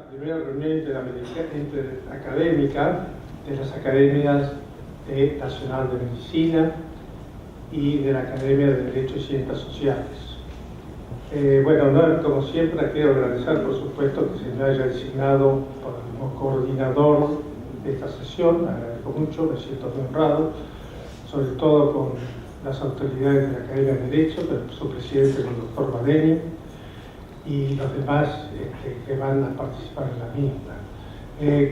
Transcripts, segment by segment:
primera reunión académica de las Academias Nacional de Medicina y de la Academia de Derecho y Ciencias Sociales. Bueno, no, como siempre, quiero agradecer, por supuesto, que se me haya designado como coordinador de esta sesión. Agradezco mucho, me siento muy honrado, sobre todo con las autoridades de la Academia de Derecho, su presidente, el doctor Badeni, y los demás que van a participar en la misma.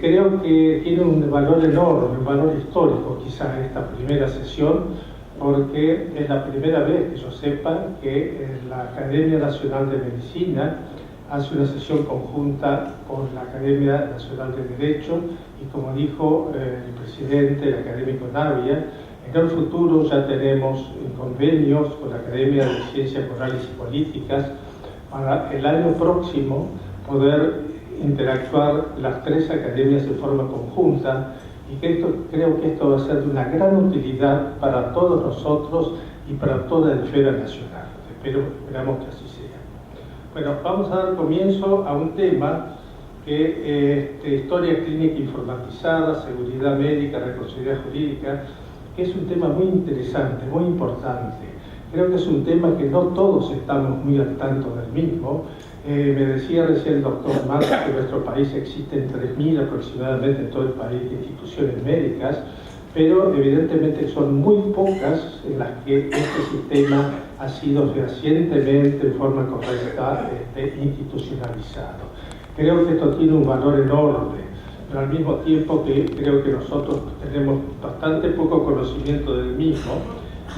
Creo que tiene un valor enorme, un valor histórico quizá esta primera sesión, porque es la primera vez que yo sepa que la Academia Nacional de Medicina hace una sesión conjunta con la Academia Nacional de Derecho y, como dijo el presidente, el académico Navia, en el futuro ya tenemos convenios con la Academia de Ciencias Morales y Políticas para el año próximo poder interactuar las tres academias de forma conjunta, y creo que esto va a ser de una gran utilidad para todos nosotros y para toda la esfera nacional. Esperamos que así sea. Bueno, vamos a dar comienzo a un tema que historia clínica informatizada, seguridad médica, responsabilidad jurídica, que es un tema muy interesante, muy importante. Creo que es un tema que no todos estamos muy al tanto del mismo. Me decía recién el doctor Marx que en nuestro país existen 3.000 aproximadamente en todo el país de instituciones médicas, pero evidentemente son muy pocas en las que este sistema ha sido fehacientemente, en forma correcta, institucionalizado. Creo que esto tiene un valor enorme, pero al mismo tiempo que creo que nosotros tenemos bastante poco conocimiento del mismo,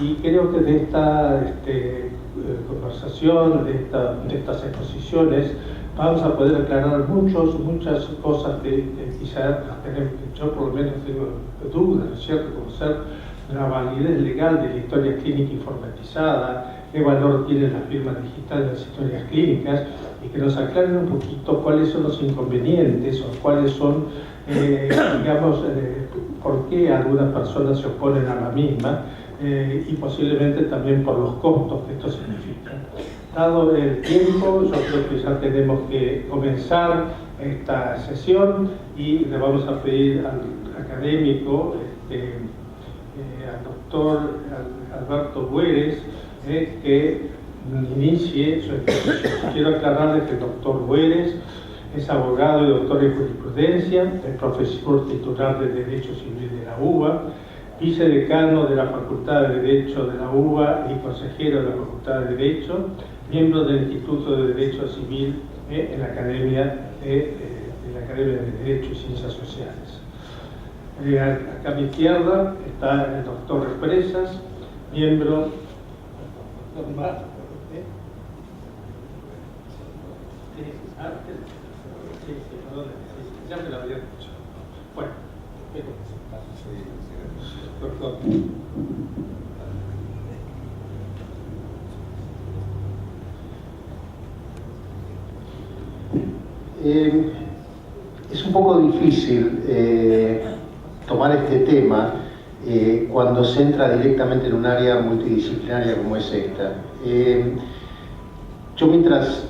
y creo que de esta conversación, de estas exposiciones, vamos a poder aclarar muchas cosas que quizás tenemos, yo por lo menos tengo dudas, ¿no es cierto?, como ser la validez legal de la historia clínica informatizada, qué valor tiene la firma digital de las historias clínicas, y que nos aclaren un poquito cuáles son los inconvenientes o cuáles son, por qué algunas personas se oponen a la misma, y posiblemente también por los costos que esto significa. Dado el tiempo, yo creo que ya tenemos que comenzar esta sesión y le vamos a pedir al académico, al doctor Alberto Bueres, que inicie su exposición. Quiero aclararles que el doctor Bueres es abogado y doctor en jurisprudencia, es profesor titular de Derecho Civil de la UBA, vicedecano de la Facultad de Derecho de la UBA y consejero de la Facultad de Derecho, miembro del Instituto de Derecho Civil en la Academia de Derecho y Ciencias Sociales. Acá a mi izquierda está el doctor Represas, miembro... Ya me lo había dicho. Bueno, doctor. Es un poco difícil tomar este tema cuando se entra directamente en un área multidisciplinaria como es esta. Yo mientras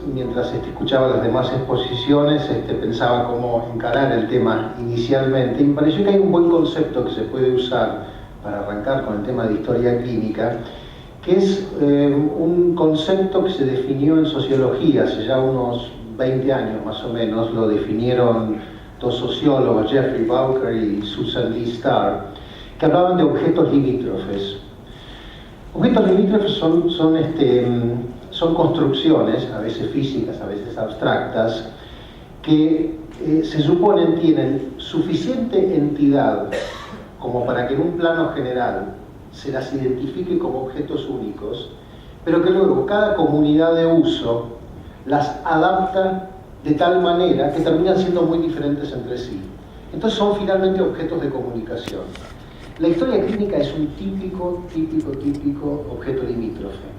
escuchaba las demás exposiciones pensaba cómo encarar el tema inicialmente, y me pareció que hay un buen concepto que se puede usar para arrancar con el tema de historia clínica, que es un concepto que se definió en sociología hace ya unos 20 años más o menos. Lo definieron dos sociólogos, Jeffrey Bowker y Susan Lee Starr, que hablaban de objetos limítrofes. Objetos limítrofes son construcciones, a veces físicas, a veces abstractas, que se suponen tienen suficiente entidad como para que en un plano general se las identifique como objetos únicos, pero que luego cada comunidad de uso las adapta de tal manera que terminan siendo muy diferentes entre sí. Entonces son finalmente objetos de comunicación. La historia clínica es un típico objeto limítrofe.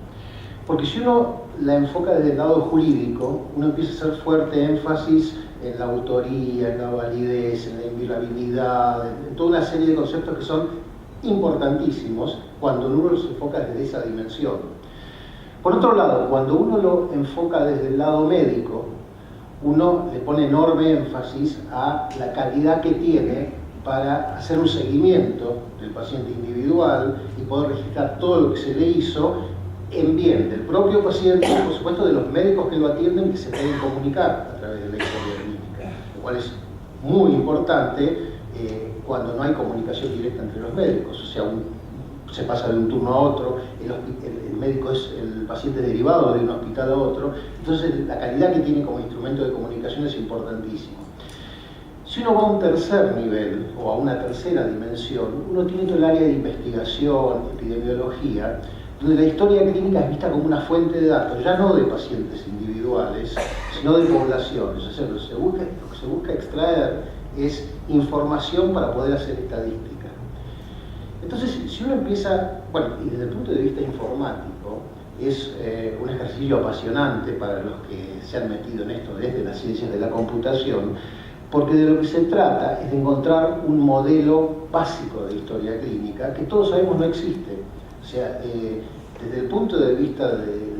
Porque si uno la enfoca desde el lado jurídico, uno empieza a hacer fuerte énfasis en la autoría, en la validez, en la inviolabilidad, en toda una serie de conceptos que son importantísimos cuando uno los enfoca desde esa dimensión. Por otro lado, cuando uno lo enfoca desde el lado médico, uno le pone enorme énfasis a la calidad que tiene para hacer un seguimiento del paciente individual y poder registrar todo lo que se le hizo en bien del propio paciente y, por supuesto, de los médicos que lo atienden, que se pueden comunicar a través de la historia clínica, lo cual es muy importante cuando no hay comunicación directa entre los médicos, o sea, se pasa de un turno a otro, el médico es el paciente derivado de un hospital a otro, entonces la calidad que tiene como instrumento de comunicación es importantísimo. Si uno va a un tercer nivel o a una tercera dimensión, uno tiene todo el área de investigación, epidemiología, donde la historia clínica es vista como una fuente de datos, ya no de pacientes individuales, sino de poblaciones. O sea, lo que se busca extraer es información para poder hacer estadística. Entonces, si uno empieza, bueno, y desde el punto de vista informático, es un ejercicio apasionante para los que se han metido en esto desde las ciencias de la computación, porque de lo que se trata es de encontrar un modelo básico de historia clínica que todos sabemos no existe. O sea, desde el punto de vista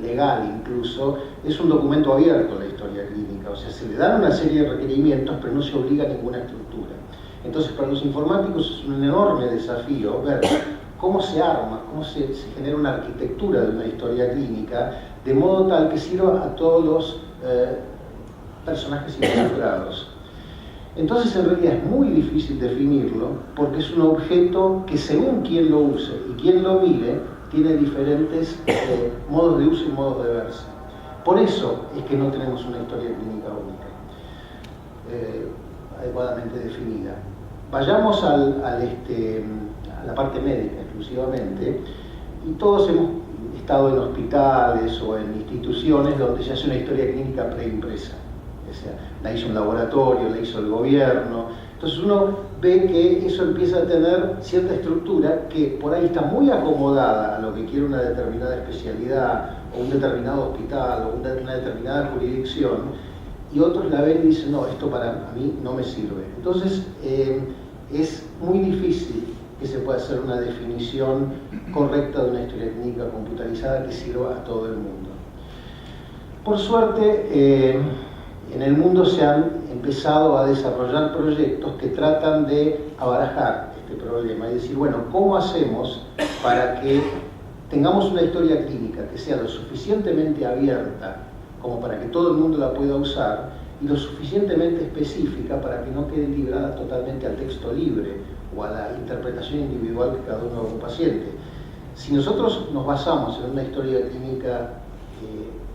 legal incluso, es un documento abierto la historia clínica, o sea, se le dan una serie de requerimientos, pero no se obliga a ninguna estructura. Entonces, para los informáticos es un enorme desafío ver cómo se arma, cómo se genera una arquitectura de una historia clínica, de modo tal que sirva a todos los personajes involucrados. Entonces, en realidad es muy difícil definirlo, porque es un objeto que, según quien lo use y quien lo mire, tiene diferentes modos de uso y modos de verse. Por eso es que no tenemos una historia clínica única, adecuadamente definida. Vayamos a la parte médica exclusivamente, y todos hemos estado en hospitales o en instituciones donde se hace una historia clínica preimpresa. O sea, la hizo un laboratorio, la hizo el gobierno. Entonces uno ve que eso empieza a tener cierta estructura que por ahí está muy acomodada a lo que quiere una determinada especialidad, o un determinado hospital, o una determinada jurisdicción, y otros la ven y dicen, no, esto para mí no me sirve. Entonces es muy difícil que se pueda hacer una definición correcta de una historia clínica computarizada que sirva a todo el mundo. Por suerte, en el mundo se han empezado a desarrollar proyectos que tratan de abarajar este problema y decir, bueno, ¿cómo hacemos para que tengamos una historia clínica que sea lo suficientemente abierta como para que todo el mundo la pueda usar y lo suficientemente específica para que no quede librada totalmente al texto libre o a la interpretación individual de cada uno de un paciente? Si nosotros nos basamos en una historia clínica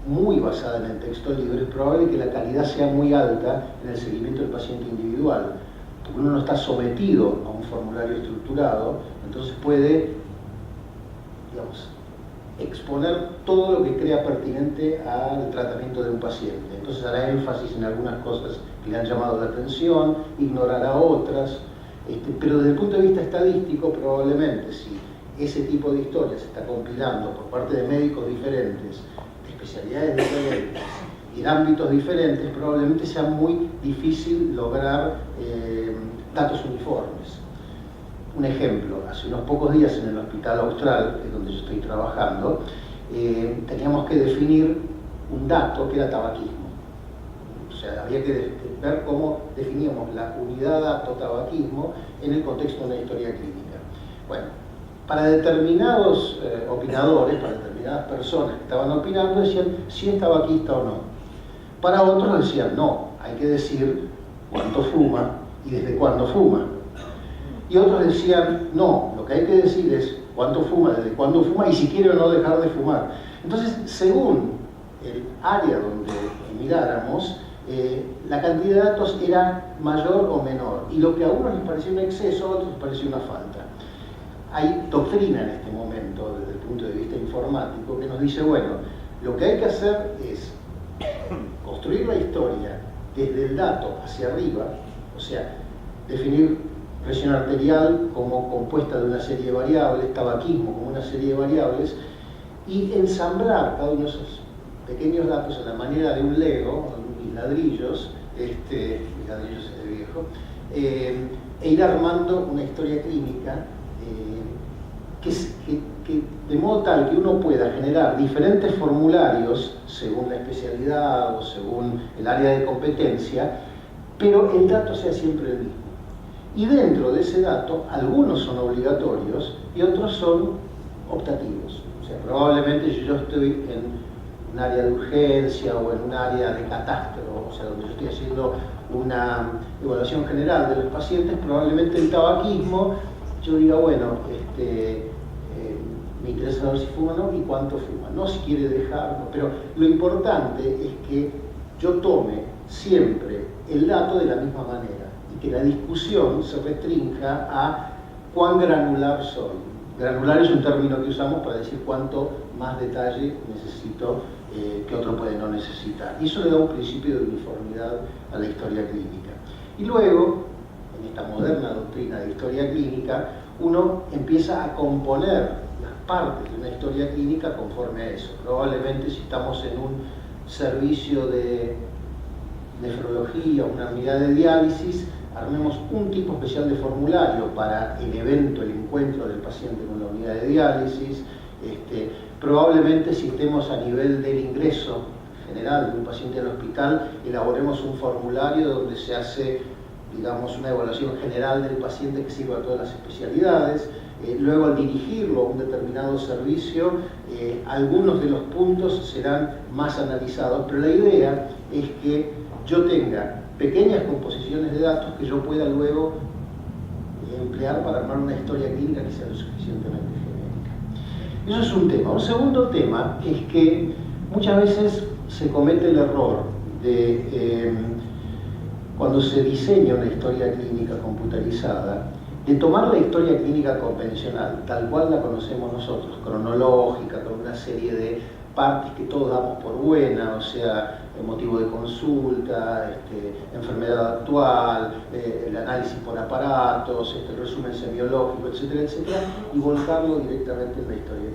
muy basada en el texto libre, es probable que la calidad sea muy alta en el seguimiento del paciente individual, porque uno no está sometido a un formulario estructurado, entonces puede, digamos, exponer todo lo que crea pertinente al tratamiento de un paciente. Entonces hará énfasis en algunas cosas que le han llamado la atención, ignorará otras, pero desde el punto de vista estadístico, probablemente si ese tipo de historias se está compilando por parte de médicos diferentes, especialidades diferentes y en ámbitos diferentes, probablemente sea muy difícil lograr datos uniformes. Un ejemplo, hace unos pocos días en el Hospital Austral, que es donde yo estoy trabajando, teníamos que definir un dato que era tabaquismo. O sea, había que ver cómo definíamos la unidad dato tabaquismo en el contexto de una historia clínica. Bueno, para determinados opinadores, para determinadas personas que estaban opinando, decían si es tabaquista o no. Para otros decían no, hay que decir cuánto fuma y desde cuándo fuma. Y otros decían no, lo que hay que decir es cuánto fuma, desde cuándo fuma y si quiere o no dejar de fumar. Entonces, según el área donde miráramos, la cantidad de datos era mayor o menor. Y lo que a unos les parecía un exceso, a otros les parecía una falta. Hay doctrina en este momento, desde el punto de vista informático, que nos dice, bueno, lo que hay que hacer es construir la historia desde el dato hacia arriba, o sea, definir presión arterial como compuesta de una serie de variables, tabaquismo como una serie de variables, y ensamblar cada uno de esos pequeños datos a la manera de un Lego, mis ladrillos, mis ladrillos de viejo, e ir armando una historia clínica de modo tal que uno pueda generar diferentes formularios según la especialidad o según el área de competencia, pero el dato sea siempre el mismo. Y dentro de ese dato, algunos son obligatorios y otros son optativos. O sea, probablemente si yo estoy en un área de urgencia o en un área de catastro, o sea, donde yo estoy haciendo una evaluación general de los pacientes, probablemente el tabaquismo, yo diga, bueno, me interesa saber si fuma o no y cuánto fuma, no si quiere dejarlo, pero lo importante es que yo tome siempre el dato de la misma manera y que la discusión se restrinja a cuán granular soy. Granular es un término que usamos para decir cuánto más detalle necesito que otro puede no necesitar. Y eso le da un principio de uniformidad a la historia clínica. Y luego, en esta moderna doctrina de historia clínica, uno empieza a componer las partes de una historia clínica conforme a eso. Probablemente si estamos en un servicio de nefrología, una unidad de diálisis, armemos un tipo especial de formulario para el evento, el encuentro del paciente con la unidad de diálisis. Probablemente si estemos a nivel del ingreso general de un paciente al hospital, elaboremos un formulario donde se hace, digamos, una evaluación general del paciente que sirva a todas las especialidades. Luego, al dirigirlo a un determinado servicio, algunos de los puntos serán más analizados, pero la idea es que yo tenga pequeñas composiciones de datos que yo pueda luego emplear para armar una historia clínica que sea lo suficientemente genérica. Eso es un tema. Un segundo tema es que muchas veces se comete el error de, cuando se diseña una historia clínica computarizada, de tomar la historia clínica convencional, tal cual la conocemos nosotros, cronológica, con una serie de partes que todos damos por buena, o sea, el motivo de consulta, enfermedad actual, el análisis por aparatos, el resumen semiológico, etcétera, etcétera, y volcarlo directamente en la historia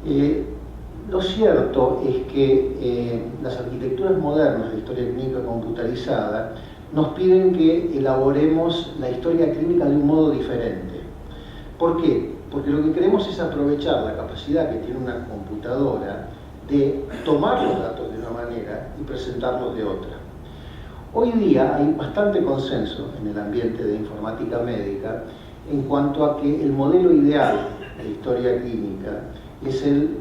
clínica. Lo cierto es que las arquitecturas modernas de historia clínica computarizada nos piden que elaboremos la historia clínica de un modo diferente. ¿Por qué? Porque lo que queremos es aprovechar la capacidad que tiene una computadora de tomar los datos de una manera y presentarlos de otra. Hoy día hay bastante consenso en el ambiente de informática médica en cuanto a que el modelo ideal de historia clínica es el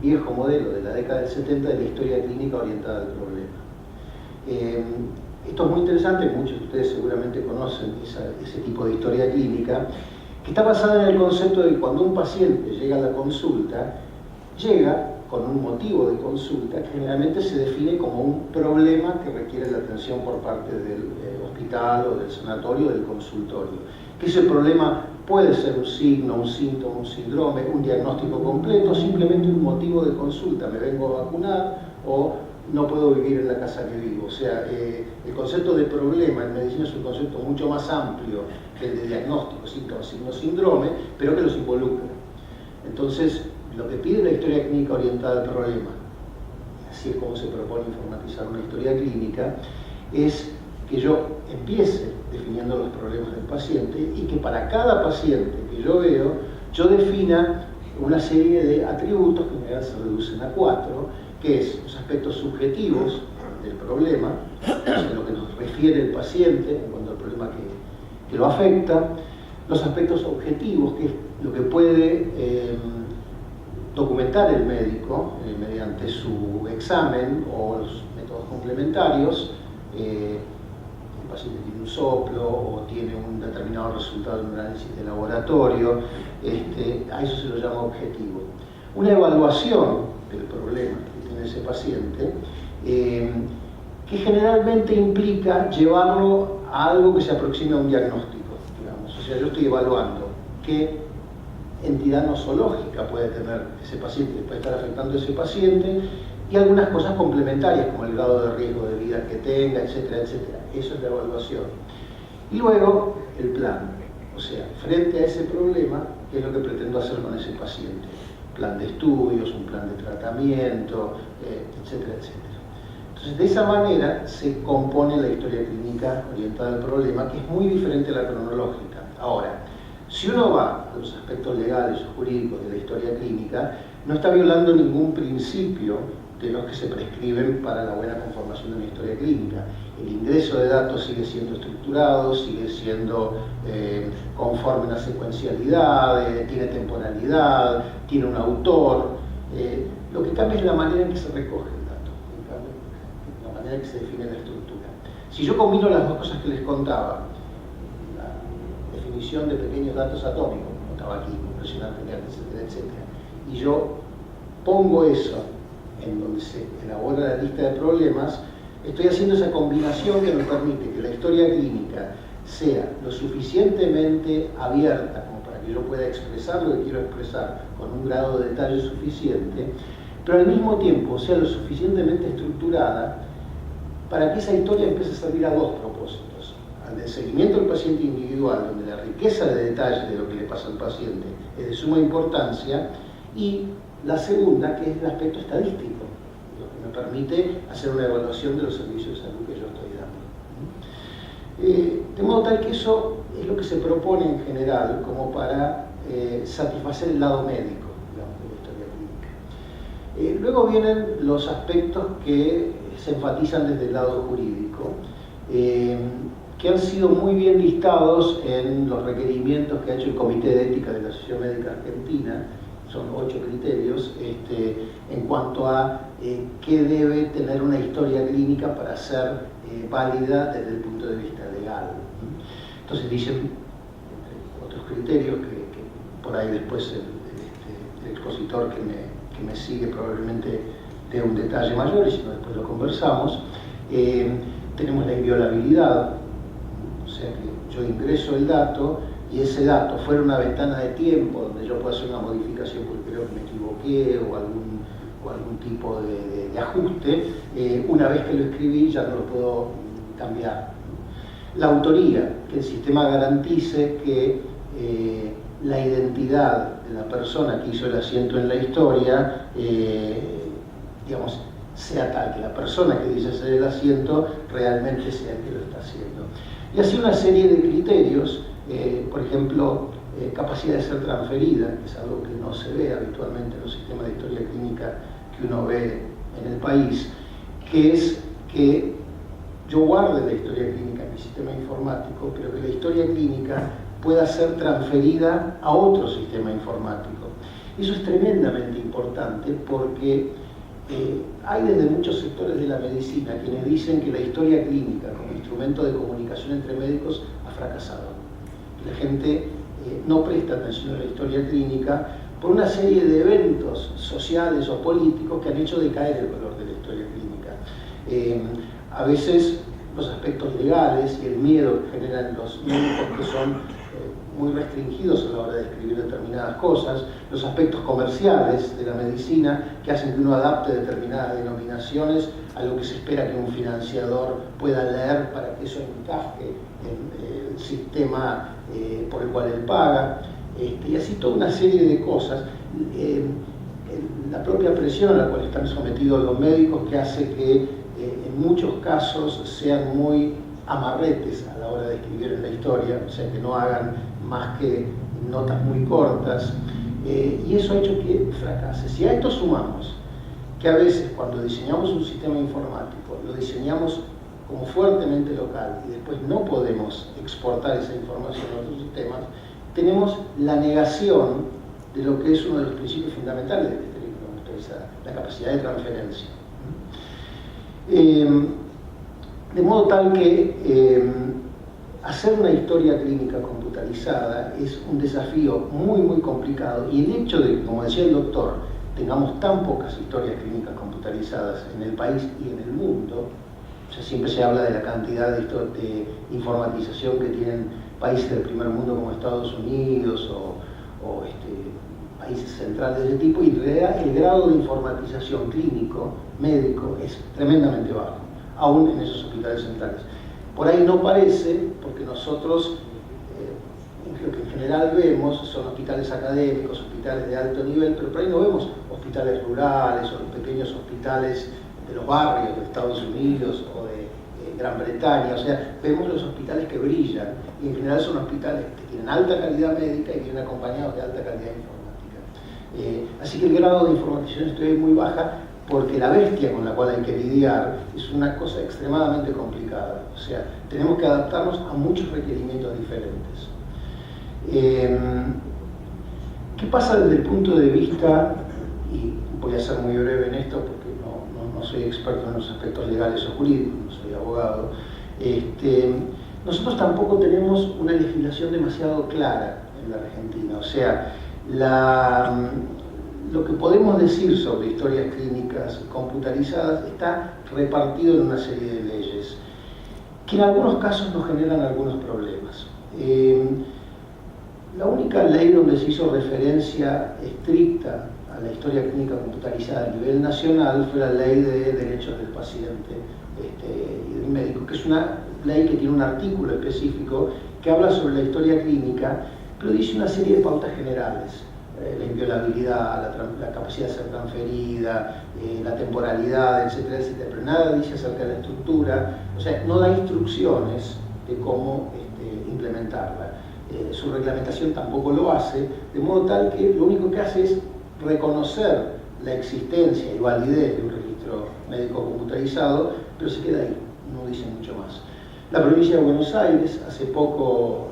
viejo modelo de la década del 70 de la historia clínica orientada al problema. Esto es muy interesante, muchos de ustedes seguramente conocen ese tipo de historia clínica, que está basada en el concepto de que cuando un paciente llega a la consulta, llega con un motivo de consulta que generalmente se define como un problema que requiere la atención por parte del hospital o del sanatorio o del consultorio. Que ese problema puede ser un signo, un síntoma, un síndrome, un diagnóstico completo, simplemente un motivo de consulta, me vengo a vacunar o no puedo vivir en la casa que vivo. O sea, el concepto de problema en medicina es un concepto mucho más amplio que el de diagnóstico, síntoma, signo, síndrome, pero que los involucra. Entonces, lo que pide la historia clínica orientada al problema, así es como se propone informatizar una historia clínica, es que yo empiece definiendo los problemas del paciente y que para cada paciente que yo veo, yo defina una serie de atributos que en realidad se reducen a 4, que es los aspectos subjetivos del problema, o sea, lo que nos refiere el paciente en cuanto al problema que lo afecta, los aspectos objetivos, que es lo que puede documentar el médico mediante su examen o los métodos complementarios. El paciente tiene un soplo o tiene un determinado resultado en un análisis de laboratorio, a eso se lo llama objetivo. Una evaluación del problema que tiene ese paciente, que generalmente implica llevarlo a algo que se aproxime a un diagnóstico, digamos. O sea, yo estoy evaluando qué entidad nosológica puede tener ese paciente, puede estar afectando a ese paciente, y algunas cosas complementarias como el grado de riesgo de vida que tenga, etcétera, etcétera. Eso es la evaluación. Y luego el plan, o sea, frente a ese problema, ¿qué es lo que pretendo hacer con ese paciente? Plan de estudios, un plan de tratamiento, etcétera, etcétera. Entonces, de esa manera se compone la historia clínica orientada al problema, que es muy diferente a la cronológica. Ahora, Si uno va a los aspectos legales o jurídicos de la historia clínica, no está violando ningún principio de los que se prescriben para la buena conformación de una historia clínica. El ingreso de datos sigue siendo estructurado, sigue siendo conforme a una secuencialidad, tiene temporalidad, tiene un autor. Lo que cambia es la manera en que se recoge el dato, la manera en que se define la estructura. Si yo combino las dos cosas que les contaba, la definición de pequeños datos atómicos, como tabaquismo, presión arterial, etcétera, etcétera, y yo pongo eso en donde se elabora la lista de problemas, estoy haciendo esa combinación que me permite que la historia clínica sea lo suficientemente abierta como para que yo pueda expresar lo que quiero expresar con un grado de detalle suficiente, pero al mismo tiempo sea lo suficientemente estructurada para que esa historia empiece a servir a dos propósitos: al del seguimiento del paciente individual, donde la riqueza de detalle de lo que le pasa al paciente es de suma importancia, y la segunda, que es el aspecto estadístico, lo que me permite hacer una evaluación de los servicios de salud que yo estoy dando. De modo tal que eso es lo que se propone en general como para satisfacer el lado médico, digamos, de la historia clínica. Luego vienen los aspectos que se enfatizan desde el lado jurídico, que han sido muy bien listados en los requerimientos que ha hecho el Comité de Ética de la Asociación Médica Argentina. Son 8 criterios en cuanto a qué debe tener una historia clínica para ser válida desde el punto de vista legal. Entonces dicen, entre otros criterios, que por ahí después el expositor que me sigue probablemente dé un detalle mayor, y si no después lo conversamos. Tenemos la inviolabilidad, o sea que yo ingreso el dato y ese dato fuera una ventana de tiempo donde yo pueda hacer una modificación porque creo que me equivoqué o algún tipo de ajuste, una vez que lo escribí ya no lo puedo cambiar. La autoría, que el sistema garantice que la identidad de la persona que hizo el asiento en la historia, digamos, sea tal, que la persona que dice hacer el asiento realmente sea el que lo está haciendo. Y así una serie de criterios, por ejemplo, capacidad de ser transferida, que es algo que no se ve habitualmente en los sistemas de historia clínica que uno ve en el país, que es que yo guarde la historia clínica en mi sistema informático, pero que la historia clínica pueda ser transferida a otro sistema informático. Eso es tremendamente importante porque hay desde muchos sectores de la medicina quienes dicen que la historia clínica como instrumento de comunicación entre médicos ha fracasado. La gente no presta atención a la historia clínica por una serie de eventos sociales o políticos que han hecho decaer el valor de la historia clínica. A veces los aspectos legales y el miedo que generan los médicos, que son muy restringidos a la hora de escribir determinadas cosas, los aspectos comerciales de la medicina que hacen que uno adapte determinadas denominaciones a lo que se espera que un financiador pueda leer para que eso encaje en el sistema por el cual él paga, y así toda una serie de cosas. La propia presión a la cual están sometidos los médicos, que hace que en muchos casos sean muy amarretes a la hora de escribir en la historia, o sea, que no hagan más que notas muy cortas, y eso ha hecho que fracase. Si a esto sumamos que a veces cuando diseñamos un sistema informático lo diseñamos como fuertemente local y después no podemos exportar esa información a otros sistemas, tenemos la negación de lo que es uno de los principios fundamentales de la historia computarizada, la capacidad de transferencia. De modo tal que hacer una historia clínica computarizada es un desafío muy, muy complicado, y el hecho de que, como decía el doctor, tengamos tan pocas historias clínicas computarizadas en el país y en el mundo, o sea, siempre se habla de la cantidad de informatización que tienen países del primer mundo como Estados Unidos o países centrales de ese tipo, y en realidad el grado de informatización clínico, médico, es tremendamente bajo, aún en esos hospitales centrales. Por ahí no parece, porque nosotros lo que en general vemos son hospitales académicos, hospitales de alto nivel, pero por ahí no vemos hospitales rurales o los pequeños hospitales de los barrios de Estados Unidos o de Gran Bretaña, o sea, vemos los hospitales que brillan, y en general son hospitales que tienen alta calidad médica y vienen acompañados de alta calidad informática. Así que el grado de informatización estoy muy baja, porque la bestia con la cual hay que lidiar es una cosa extremadamente complicada. O sea, tenemos que adaptarnos a muchos requerimientos diferentes. ¿Qué pasa desde el punto de vista, y voy a ser muy breve en esto porque no soy experto en los aspectos legales o jurídicos, no soy abogado, nosotros tampoco tenemos una legislación demasiado clara en la Argentina. O sea, lo que podemos decir sobre historias clínicas computarizadas está repartido en una serie de leyes, que en algunos casos nos generan algunos problemas. La única ley donde se hizo referencia estricta a la historia clínica computarizada a nivel nacional fue la Ley de Derechos del Paciente y del Médico, que es una ley que tiene un artículo específico que habla sobre la historia clínica, pero dice una serie de pautas generales. La inviolabilidad, la capacidad de ser transferida, la temporalidad, etcétera, etcétera, pero nada dice acerca de la estructura, o sea, no da instrucciones de cómo implementarla. Su reglamentación tampoco lo hace, de modo tal que lo único que hace es reconocer la existencia y validez de un registro médico computarizado, pero se queda ahí, no dice mucho más. La provincia de Buenos Aires hace poco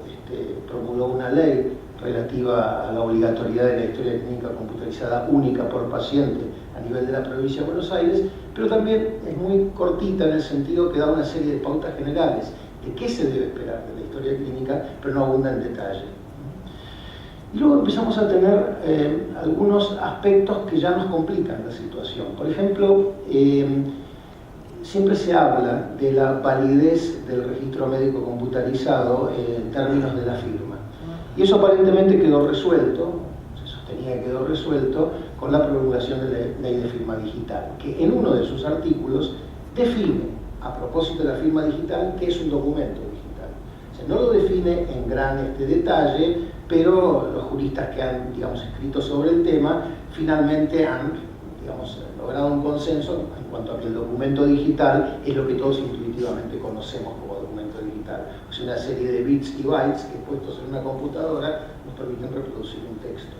promulgó una ley relativa a la obligatoriedad de la historia clínica computarizada única por paciente a nivel de la provincia de Buenos Aires, pero también es muy cortita en el sentido que da una serie de pautas generales de qué se debe esperar de la historia clínica, pero no abunda en detalle. Y luego empezamos a tener algunos aspectos que ya nos complican la situación. Por ejemplo, siempre se habla de la validez del registro médico computarizado en términos de la firma. Y eso aparentemente quedó resuelto, se sostenía que quedó resuelto con la promulgación de la Ley de Firma Digital, que en uno de sus artículos define, a propósito de la firma digital, qué es un documento digital. O sea, no lo define en gran detalle, pero los juristas que han, escrito sobre el tema, finalmente han, logrado un consenso en cuanto a que el documento digital es lo que todos intuitivamente conocemos como documento digital. O sea, una serie de bits y bytes que puestos en una computadora nos permiten reproducir un texto.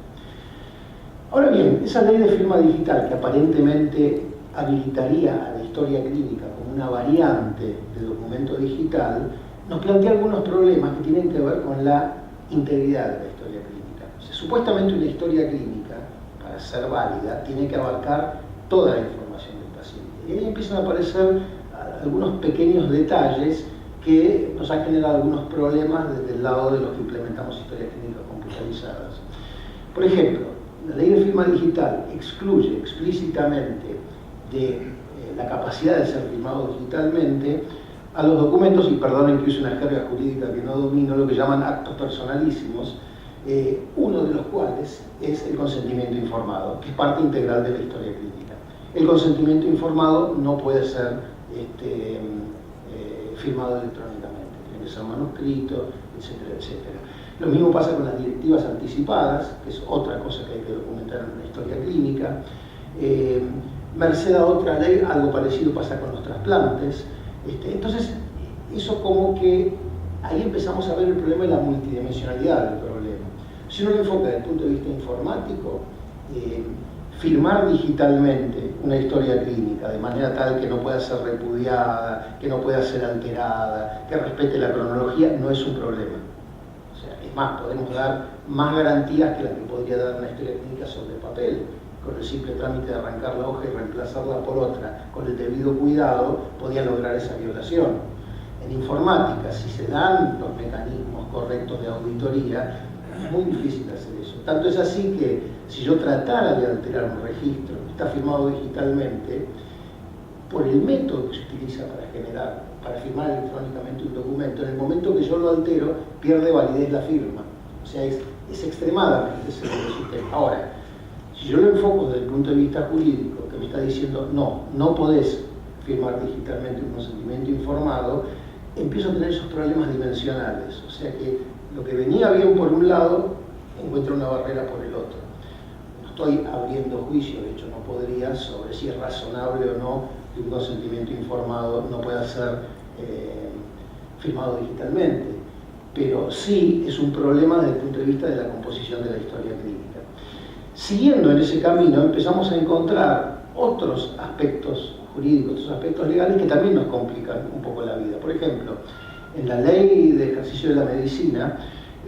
Ahora bien, esa ley de firma digital que aparentemente habilitaría a la historia clínica como una variante de documento digital, nos plantea algunos problemas que tienen que ver con la integridad de la historia clínica. O sea, supuestamente una historia clínica, para ser válida, tiene que abarcar toda la información del paciente. Y ahí empiezan a aparecer algunos pequeños detalles que nos han generado algunos problemas desde el lado de los que implementamos historias clínicas computarizadas. Por ejemplo, la ley de firma digital excluye explícitamente de la capacidad de ser firmado digitalmente a los documentos, y perdonen que use una jerga jurídica que no domino, lo que llaman actos personalísimos, uno de los cuales es el consentimiento informado, que es parte integral de la historia clínica. El consentimiento informado no puede ser firmado electrónicamente, tiene que ser manuscrito, etcétera, etcétera. Lo mismo pasa con las directivas anticipadas, que es otra cosa que hay que documentar en una historia clínica. Merced a otra ley, algo parecido pasa con los trasplantes. Entonces, eso como que ahí empezamos a ver el problema de la multidimensionalidad del problema. Si uno lo enfoca desde el punto de vista informático, firmar digitalmente una historia clínica de manera tal que no pueda ser repudiada, que no pueda ser alterada, que respete la cronología, no es un problema. O sea, es más, podemos dar más garantías que las que podría dar una historia clínica sobre papel. Con el simple trámite de arrancar la hoja y reemplazarla por otra, con el debido cuidado, podía lograr esa violación. En informática, si se dan los mecanismos correctos de auditoría, es muy difícil hacer eso. Tanto es así que si yo tratara de alterar un registro que está firmado digitalmente, por el método que se utiliza para firmar electrónicamente un documento, en el momento que yo lo altero, pierde validez la firma. O sea, es extremadamente seguro el sistema. Ahora, si yo lo enfoco desde el punto de vista jurídico, que me está diciendo no podés firmar digitalmente un consentimiento informado, empiezo a tener esos problemas dimensionales. O sea que lo que venía bien por un lado, encuentra una barrera por el otro. No estoy abriendo juicio, de hecho no podría, sobre si es razonable o no que un consentimiento informado no pueda ser firmado digitalmente, pero sí es un problema desde el punto de vista de la composición de la historia clínica. Siguiendo en ese camino empezamos a encontrar otros aspectos jurídicos, otros aspectos legales que también nos complican un poco la vida. Por ejemplo, en la ley de ejercicio de la medicina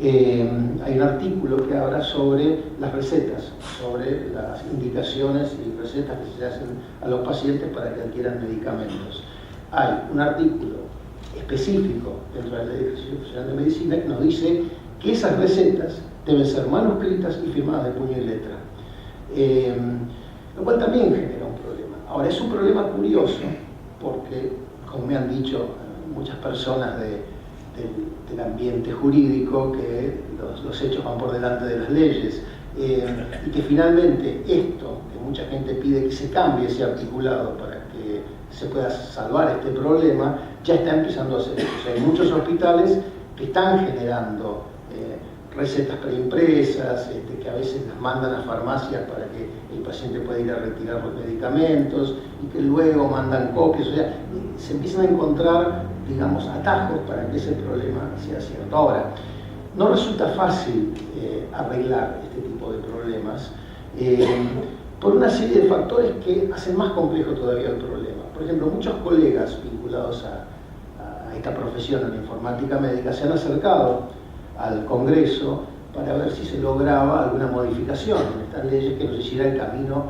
hay un artículo que habla sobre las recetas, sobre las indicaciones y recetas que se hacen a los pacientes para que adquieran medicamentos. Hay un artículo específico dentro de la ley de ejercicio profesional de medicina que nos dice que esas recetas deben ser manuscritas y firmadas de puño y letra, lo cual también genera un problema. Ahora, es un problema curioso porque, como me han dicho muchas personas del ambiente jurídico, que los hechos van por delante de las leyes, y que finalmente esto, que mucha gente pide que se cambie ese articulado para que se pueda salvar este problema, ya está empezando a hacer eso. O sea, hay muchos hospitales que están generando recetas preimpresas, que a veces las mandan a farmacias para que el paciente pueda ir a retirar los medicamentos y que luego mandan copias. O sea, se empiezan a encontrar, digamos, atajos para que ese problema sea cierto. Ahora, no resulta fácil arreglar este tipo de problemas por una serie de factores que hacen más complejo todavía el problema. Por ejemplo, muchos colegas vinculados a esta profesión, a la informática médica, se han acercado al Congreso para ver si se lograba alguna modificación en estas leyes que nos hiciera el camino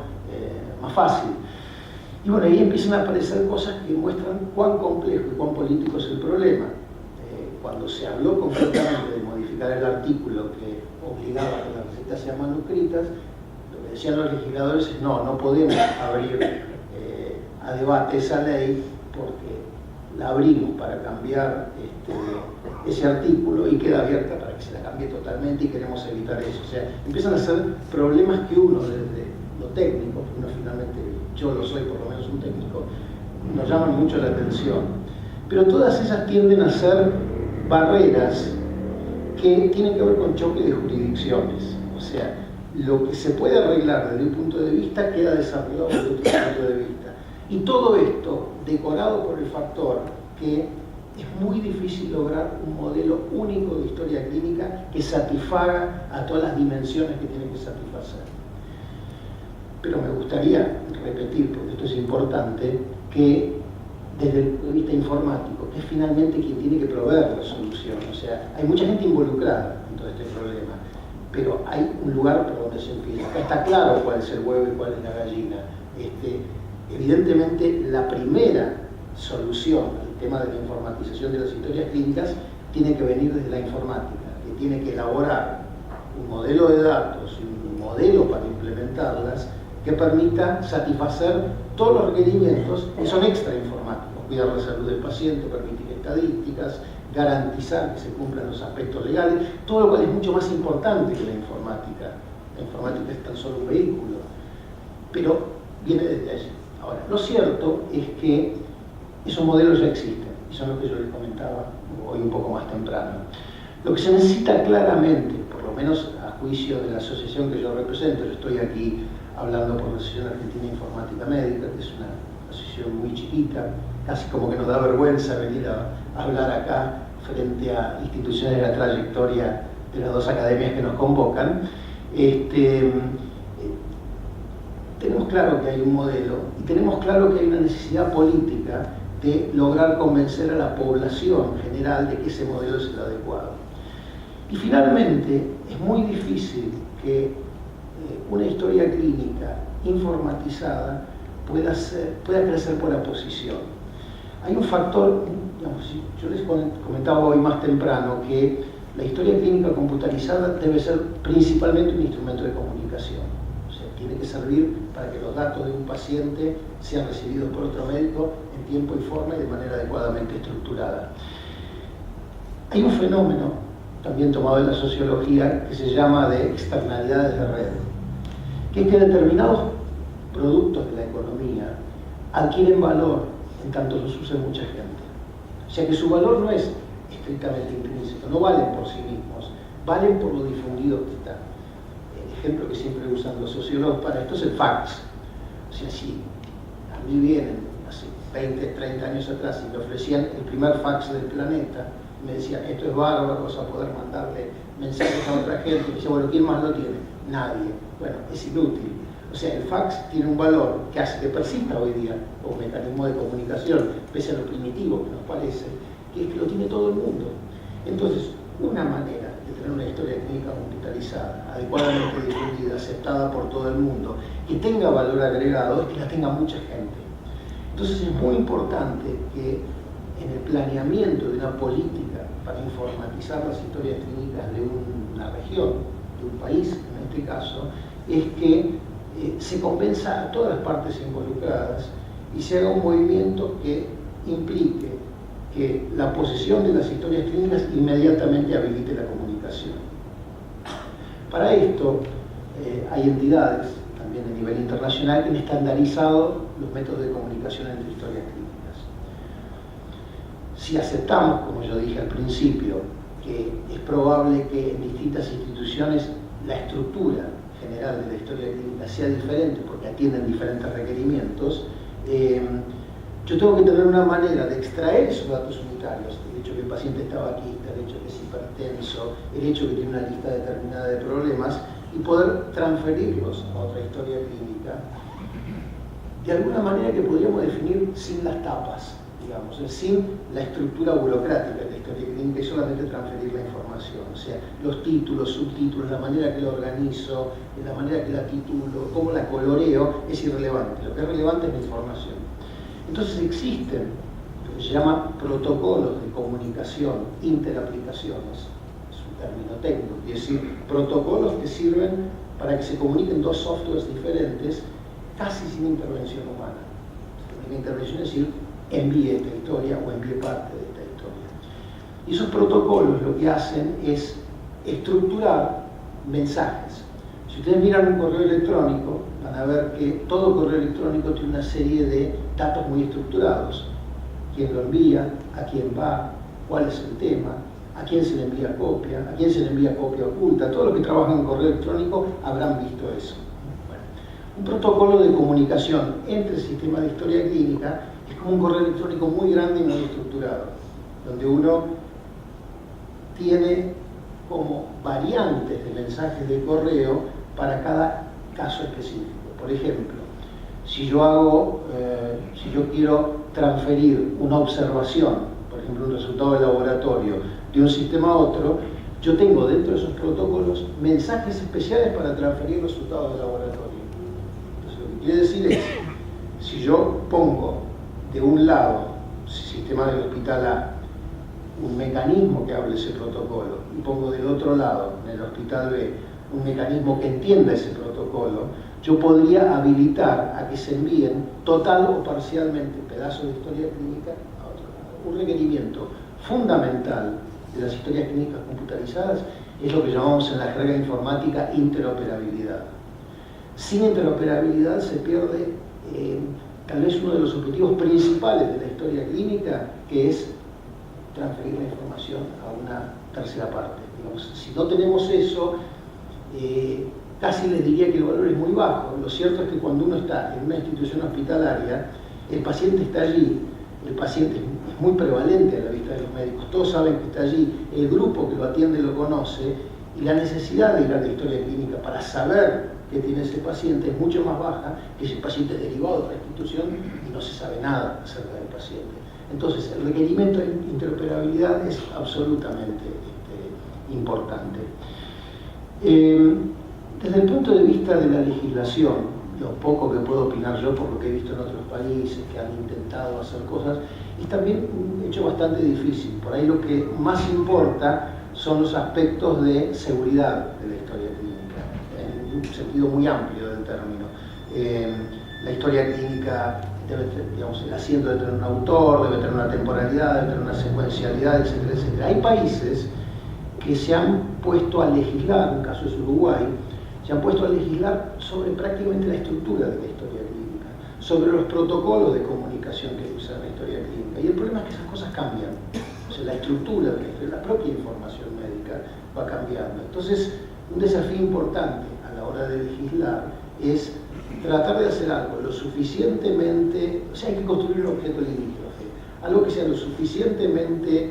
más fácil. Y bueno, ahí empiezan a aparecer cosas que muestran cuán complejo y cuán político es el problema. Cuando se habló concretamente de modificar el artículo que obligaba a que las recetas sean manuscritas, lo que decían los legisladores es no podemos abrir a debate esa ley porque la abrimos para cambiar ese artículo y queda abierta para que se la cambie totalmente y queremos evitar eso. O sea, empiezan a ser problemas que uno desde lo técnico, uno finalmente, yo lo soy por lo menos un técnico, nos llaman mucho la atención. Pero todas esas tienden a ser barreras que tienen que ver con choque de jurisdicciones. O sea, lo que se puede arreglar desde un punto de vista queda desarrollado desde otro punto de vista. Y todo esto decorado por el factor que es muy difícil lograr un modelo único de historia clínica que satisfaga a todas las dimensiones que tiene que satisfacer. Pero me gustaría repetir, porque esto es importante, que desde el punto de vista informático, que es finalmente quien tiene que proveer la solución. O sea, hay mucha gente involucrada en todo este problema, pero hay un lugar por donde se empieza. Acá está claro cuál es el huevo y cuál es la gallina. Evidentemente, la primera solución al tema de la informatización de las historias clínicas tiene que venir desde la informática, que tiene que elaborar un modelo de datos, un modelo para implementarlas, que permita satisfacer todos los requerimientos que son extrainformáticos, cuidar la salud del paciente, permitir estadísticas, garantizar que se cumplan los aspectos legales, todo lo cual es mucho más importante que la informática. La informática es tan solo un vehículo, pero viene desde allí. Ahora, lo cierto es que esos modelos ya existen, y son los que yo les comentaba hoy un poco más temprano. Lo que se necesita claramente, por lo menos a juicio de la asociación que yo represento, yo estoy aquí hablando por la Asociación Argentina de Informática Médica, que es una asociación muy chiquita, casi como que nos da vergüenza venir a hablar acá frente a instituciones de la trayectoria de las dos academias que nos convocan. Tenemos claro que hay un modelo y tenemos claro que hay una necesidad política de lograr convencer a la población general de que ese modelo es el adecuado. Y finalmente es muy difícil que una historia clínica informatizada pueda crecer por oposición. Hay un factor, digamos, yo les comentaba hoy más temprano que la historia clínica computarizada debe ser principalmente un instrumento de comunicación. O sea, tiene que servir para que los datos de un paciente sean recibidos por otro médico en tiempo y forma y de manera adecuadamente estructurada. Hay un fenómeno, también tomado de la sociología, que se llama de externalidades de red, que es que determinados productos de la economía adquieren valor en tanto los use mucha gente. O sea que su valor no es estrictamente intrínseco, no valen por sí mismos, valen por lo difundido que están. El ejemplo que siempre usan los sociólogos para esto es el fax. O sea, si a mí vienen hace 20, 30 años atrás y me ofrecían el primer fax del planeta, me decían, esto es bárbaro, vas a poder mandarle mensajes a otra gente. Y me decía, bueno, ¿quién más lo tiene? Nadie. Bueno, es inútil. O sea, el fax tiene un valor que hace que persista hoy día como mecanismo de comunicación, pese a lo primitivo que nos parece, que es que lo tiene todo el mundo. Entonces, una manera de tener una historia clínica computarizada, adecuadamente difundida, aceptada por todo el mundo, que tenga valor agregado, es que la tenga mucha gente. Entonces es muy importante que en el planeamiento de una política para informatizar las historias clínicas de una región, de un país en este caso, es que se convenza a todas las partes involucradas y se haga un movimiento que implique que la posesión de las historias clínicas inmediatamente habilite la comunicación. Para esto hay entidades, también a nivel internacional, que han estandarizado los métodos de comunicación entre historias clínicas. Si aceptamos, como yo dije al principio, que es probable que en distintas instituciones la estructura general de la historia clínica sea diferente porque atienden diferentes requerimientos, yo tengo que tener una manera de extraer esos datos unitarios, el hecho que el paciente está vaquista, el hecho que es hipertenso, el hecho que tiene una lista determinada de problemas, y poder transferirlos a otra historia clínica de alguna manera que podríamos definir sin las tapas, digamos, sin la estructura burocrática de la historia clínica y solamente transferir la información. O sea, los títulos, subtítulos, la manera que la organizo, la manera que la titulo, cómo la coloreo, es irrelevante. Lo que es relevante es la información. Entonces existen lo que se llama protocolos de comunicación interaplicaciones, es un término técnico, es decir, protocolos que sirven para que se comuniquen dos softwares diferentes casi sin intervención humana. La intervención es decir, envíe esta historia o envíe parte de esta historia. Y esos protocolos lo que hacen es estructurar mensajes. Si ustedes miran un correo electrónico, van a ver que todo correo electrónico tiene una serie de datos muy estructurados. Quién lo envía, a quién va, cuál es el tema, a quién se le envía copia, a quién se le envía copia oculta. Todos los que trabajan en correo electrónico habrán visto eso. Bueno, un protocolo de comunicación entre el sistema de historia clínica es como un correo electrónico muy grande y muy estructurado, donde uno tiene como variantes de mensajes de correo para cada caso específico. Por ejemplo, si yo quiero transferir una observación, por ejemplo un resultado de laboratorio, de un sistema a otro, yo tengo dentro de esos protocolos mensajes especiales para transferir resultados de laboratorio. Entonces, lo que quiere decir es, si yo pongo de un lado, sistema del hospital A, un mecanismo que hable ese protocolo, y pongo del otro lado, en el hospital B, un mecanismo que entienda ese protocolo, yo podría habilitar a que se envíen total o parcialmente pedazos de historia clínica a otro lado. Un requerimiento fundamental de las historias clínicas computarizadas es lo que llamamos en la jerga informática interoperabilidad. Sin interoperabilidad se pierde tal vez uno de los objetivos principales de la historia clínica, que es transferir la información a una tercera parte. Digamos, si no tenemos eso, casi les diría que el valor es muy bajo. Lo cierto es que cuando uno está en una institución hospitalaria, el paciente está allí, el paciente es muy prevalente a la vista de los médicos, todos saben que está allí, el grupo que lo atiende lo conoce, y la necesidad de ir a la historia clínica para saber que tiene ese paciente es mucho más baja que si el paciente es derivado de otra institución y no se sabe nada acerca del paciente. Entonces, el requerimiento de interoperabilidad es absolutamente importante. Desde el punto de vista de la legislación, lo poco que puedo opinar yo por lo que he visto en otros países que han intentado hacer cosas, es también un hecho bastante difícil. Por ahí lo que más importa son los aspectos de seguridad de la historia clínica, en un sentido muy amplio del término. La historia clínica debe tener, digamos, el asiento debe tener un autor, debe tener una temporalidad, debe tener una secuencialidad, etcétera, etcétera. Hay países que se han puesto a legislar, un caso es Uruguay, se han puesto a legislar sobre prácticamente la estructura de la historia clínica, sobre los protocolos de comunicación que usa la historia clínica. Y el problema es que esas cosas cambian. O sea, la estructura de la historia, la propia información médica va cambiando. Entonces, un desafío importante a la hora de legislar es tratar de hacer algo lo suficientemente, o sea, hay que construir un objeto limítrofe, algo que sea lo suficientemente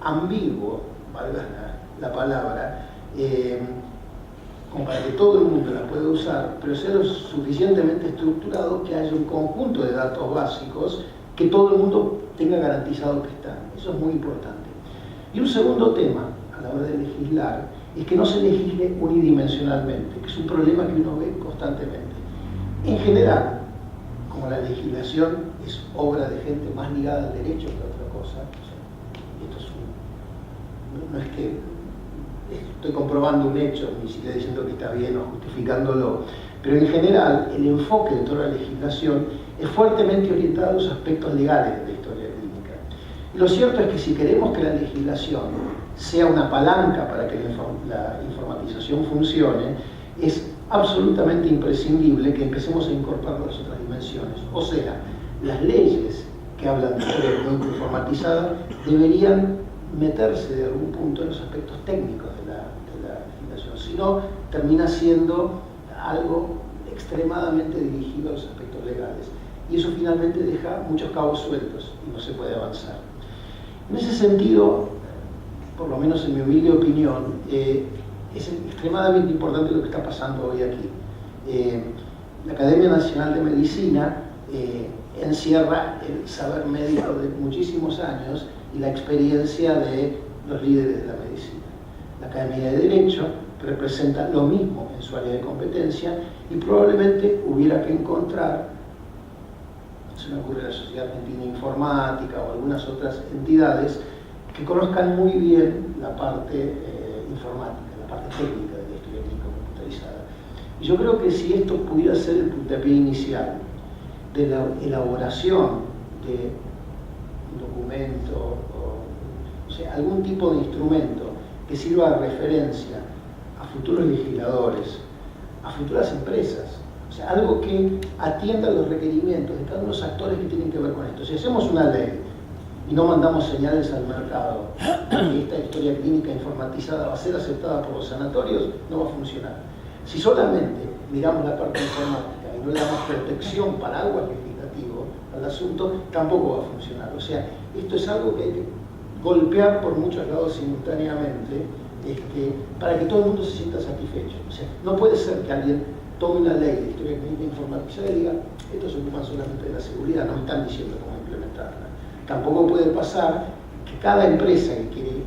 ambiguo, valga la palabra, como para que todo el mundo la pueda usar, pero sea lo suficientemente estructurado que haya un conjunto de datos básicos que todo el mundo tenga garantizado que están. Eso es muy importante. Y un segundo tema a la hora de legislar es que no se legisle unidimensionalmente, que es un problema que uno ve constantemente. En general, como la legislación es obra de gente más ligada al derecho que a otra cosa, o sea, esto es no es que estoy comprobando un hecho, ni siquiera diciendo que está bien o justificándolo, pero en general el enfoque de toda la legislación es fuertemente orientado a los aspectos legales de la historia clínica. Y lo cierto es que si queremos que la legislación sea una palanca para que la informatización funcione, es absolutamente imprescindible que empecemos a incorporar las otras dimensiones. O sea, las leyes que hablan de historia clínica informatizada deberían meterse de algún punto en los aspectos técnicos de la legislación, si no termina siendo algo extremadamente dirigido a los aspectos legales, y eso finalmente deja muchos cabos sueltos y no se puede avanzar. En ese sentido, por lo menos en mi humilde opinión, es extremadamente importante lo que está pasando hoy aquí. La Academia Nacional de Medicina encierra el saber médico de muchísimos años y la experiencia de los líderes de la medicina. La Academia de Derecho representa lo mismo en su área de competencia y probablemente hubiera que encontrar, se me ocurre la Sociedad Argentina de Informática o algunas otras entidades que conozcan muy bien la parte informática, la parte técnica de la historia clínica computarizada. Y yo creo que si esto pudiera ser el puntapié inicial de la elaboración de un documento o sea, algún tipo de instrumento que sirva de referencia a futuros legisladores, a futuras empresas, o sea, algo que atienda los requerimientos de cada uno de los actores que tienen que ver con esto. Si hacemos una ley y no mandamos señales al mercado que esta historia clínica informatizada va a ser aceptada por los sanatorios, no va a funcionar. Si solamente miramos la parte informática y no le damos protección, paraguas legislativo al asunto, tampoco va a funcionar. O sea, esto es algo que hay que golpear por muchos lados simultáneamente para que todo el mundo se sienta satisfecho. O sea, no puede ser que alguien tome una ley de historia clínica informatizada y diga, estos se ocupan solamente de la seguridad, no me están diciendo cómo implementarla. Tampoco puede pasar que cada empresa que quiere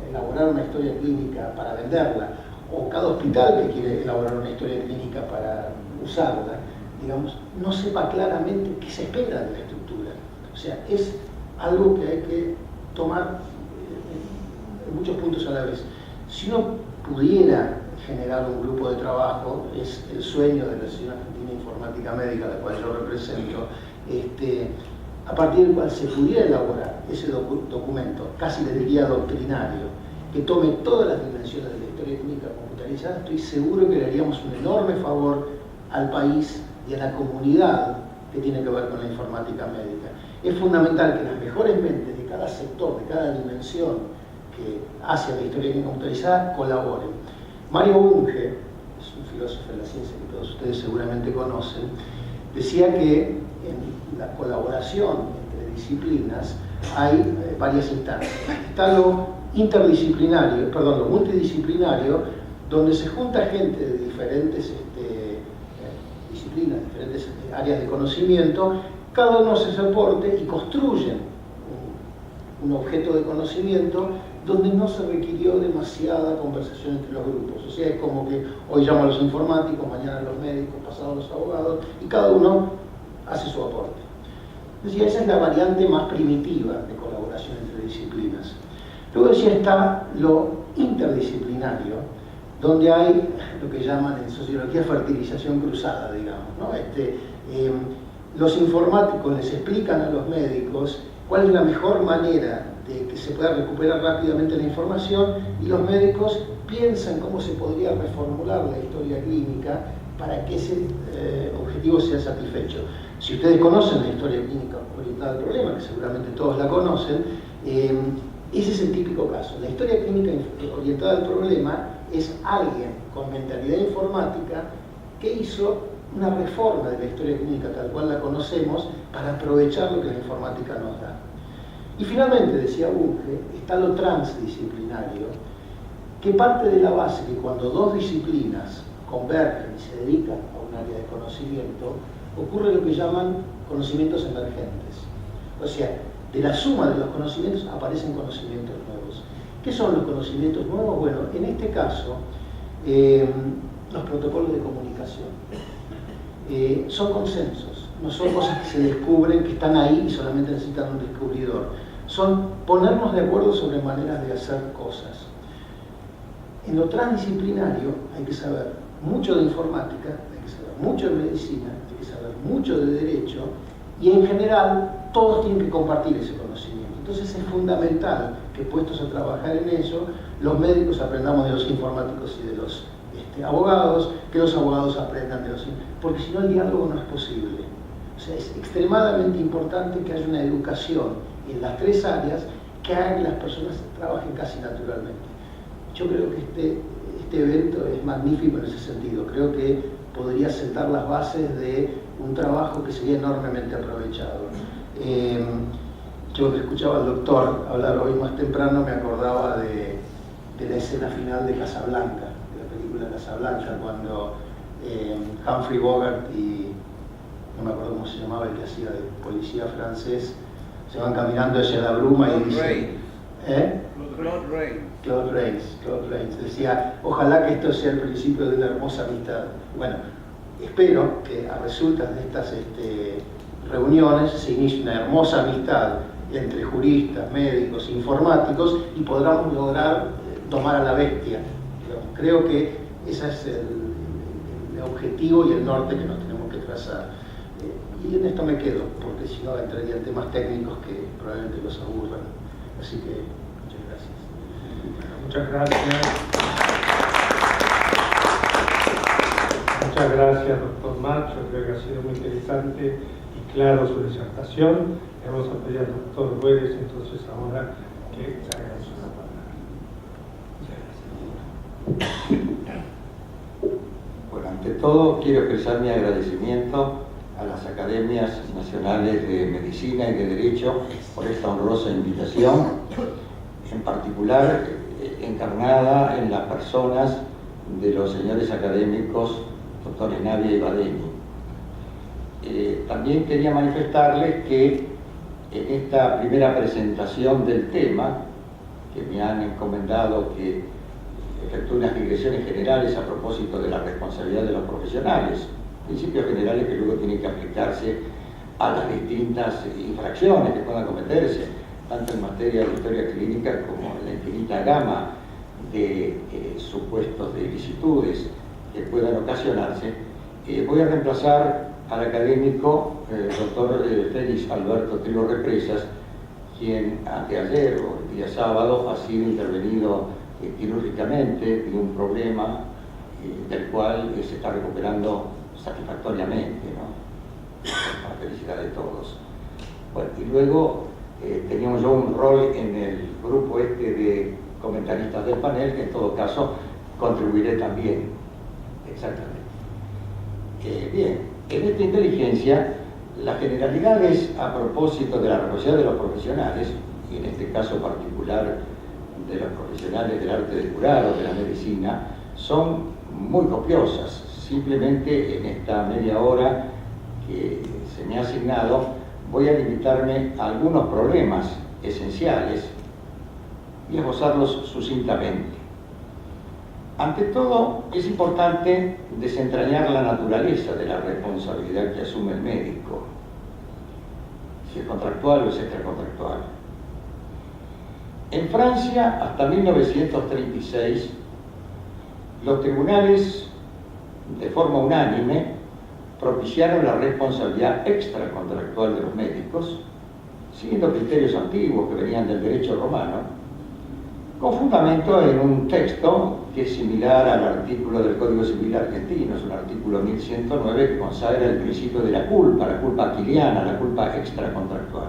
elaborar una historia clínica para venderla, o cada hospital que quiere elaborar una historia clínica para usarla, digamos, no sepa claramente qué se espera de la estructura. O sea, es algo que hay que tomar en muchos puntos a la vez. Si uno pudiera generar un grupo de trabajo, es el sueño de la Asociación Argentina de Informática Médica, la cual yo represento, a partir del cual se pudiera elaborar ese documento, casi le diría doctrinario, que tome todas las dimensiones de la historia clínica computarizada, estoy seguro que le haríamos un enorme favor al país y a la comunidad que tiene que ver con la informática médica. Es fundamental que las mejores mentes de cada sector, de cada dimensión que hace la historia clínica computarizada, colaboren. Mario Bunge, es un filósofo de la ciencia que todos ustedes seguramente conocen, decía que en la colaboración entre disciplinas hay varias instancias. Está lo interdisciplinario, perdón, lo multidisciplinario, donde se junta gente de diferentes disciplinas, diferentes áreas de conocimiento, cada uno se soporte y construyen un objeto de conocimiento donde no se requirió demasiada conversación entre los grupos. O sea, es como que hoy llamo a los informáticos, mañana a los médicos, pasado a los abogados, y cada uno hace su aporte. Decía, esa es la variante más primitiva de colaboración entre disciplinas. Luego decía, está lo interdisciplinario, donde hay lo que llaman en sociología fertilización cruzada, digamos, ¿no? Los informáticos les explican a los médicos cuál es la mejor manera de que se pueda recuperar rápidamente la información, y los médicos piensan cómo se podría reformular la historia clínica para que ese objetivo sea satisfecho. Si ustedes conocen la historia clínica orientada al problema, que seguramente todos la conocen, ese es el típico caso. La historia clínica orientada al problema es alguien con mentalidad informática que hizo una reforma de la historia clínica tal cual la conocemos para aprovechar lo que la informática nos da. Y finalmente, decía Bunge, está lo transdisciplinario, que parte de la base que cuando dos disciplinas convergen y se dedican a un área de conocimiento, ocurre lo que llaman conocimientos emergentes. O sea, de la suma de los conocimientos aparecen conocimientos nuevos. ¿Qué son los conocimientos nuevos? Bueno, en este caso, los protocolos de comunicación. Son consensos, no son cosas que se descubren, que están ahí y solamente necesitan un descubridor. Son ponernos de acuerdo sobre maneras de hacer cosas. En lo transdisciplinario hay que saber mucho de informática, hay que saber mucho de medicina, hay que saber mucho de derecho, y en general todos tienen que compartir ese conocimiento. Entonces es fundamental que, puestos a trabajar en eso, los médicos aprendamos de los informáticos y de los abogados, que los abogados aprendan de los... porque si no el diálogo no es posible. O sea, es extremadamente importante que haya una educación en las tres áreas que haga que las personas trabajen casi naturalmente. Yo creo que este evento es magnífico en ese sentido. Creo que podría sentar las bases de un trabajo que sería enormemente aprovechado. Yo que escuchaba al doctor hablar hoy más temprano me acordaba de la escena final de Casablanca, de la película Casablanca, cuando Humphrey Bogart y no me acuerdo cómo se llamaba el que hacía de policía francés, se van caminando hacia la bruma y dicen... Claude Rains decía, ojalá que esto sea el principio de una hermosa amistad. Bueno, espero que a resultas de estas reuniones se inicie una hermosa amistad entre juristas, médicos, informáticos y podamos lograr domar a la bestia. Creo que ese es el objetivo y el norte que nos tenemos que trazar. Y en esto me quedo, porque si no entraría en temas técnicos que probablemente los aburran. Así que muchas gracias. Muchas gracias. Muchas gracias, doctor Macho. Creo que ha sido muy interesante y claro su disertación. Le vamos a pedir al doctor Güedes, entonces, ahora que haga su palabra. Muchas gracias. Bueno, ante todo quiero expresar mi agradecimiento a las Academias Nacionales de Medicina y de Derecho por esta honrosa invitación, en particular encarnada en las personas de los señores académicos doctores Navia y Badeni. También quería manifestarles que en esta primera presentación del tema, que me han encomendado que efectúe unas digresiones generales a propósito de la responsabilidad de los profesionales, principios generales que luego tienen que aplicarse a las distintas infracciones que puedan cometerse, tanto en materia de historia clínica como en la infinita gama de supuestos de ilicitudes que puedan ocasionarse. Voy a reemplazar al académico doctor Félix Alberto Trillo Represas, quien anteayer o el día sábado ha sido intervenido quirúrgicamente de un problema del cual se está recuperando satisfactoriamente, ¿no? Para felicidad de todos. Bueno, y luego teníamos yo un rol en el grupo de comentaristas del panel, que en todo caso contribuiré también. Exactamente. Bien, en esta inteligencia, las generalidades a propósito de la responsabilidad de los profesionales, y en este caso particular de los profesionales del arte de curar o de la medicina, son muy copiosas. Simplemente en esta media hora que se me ha asignado voy a limitarme a algunos problemas esenciales y esbozarlos sucintamente. Ante todo, es importante desentrañar la naturaleza de la responsabilidad que asume el médico, si es contractual o es extracontractual. En Francia, hasta 1936, los tribunales, de forma unánime, propiciaron la responsabilidad extracontractual de los médicos, siguiendo criterios antiguos que venían del derecho romano, con fundamento en un texto que es similar al artículo del Código Civil argentino, es un artículo 1109 que consagra el principio de la culpa aquiliana, la culpa extracontractual.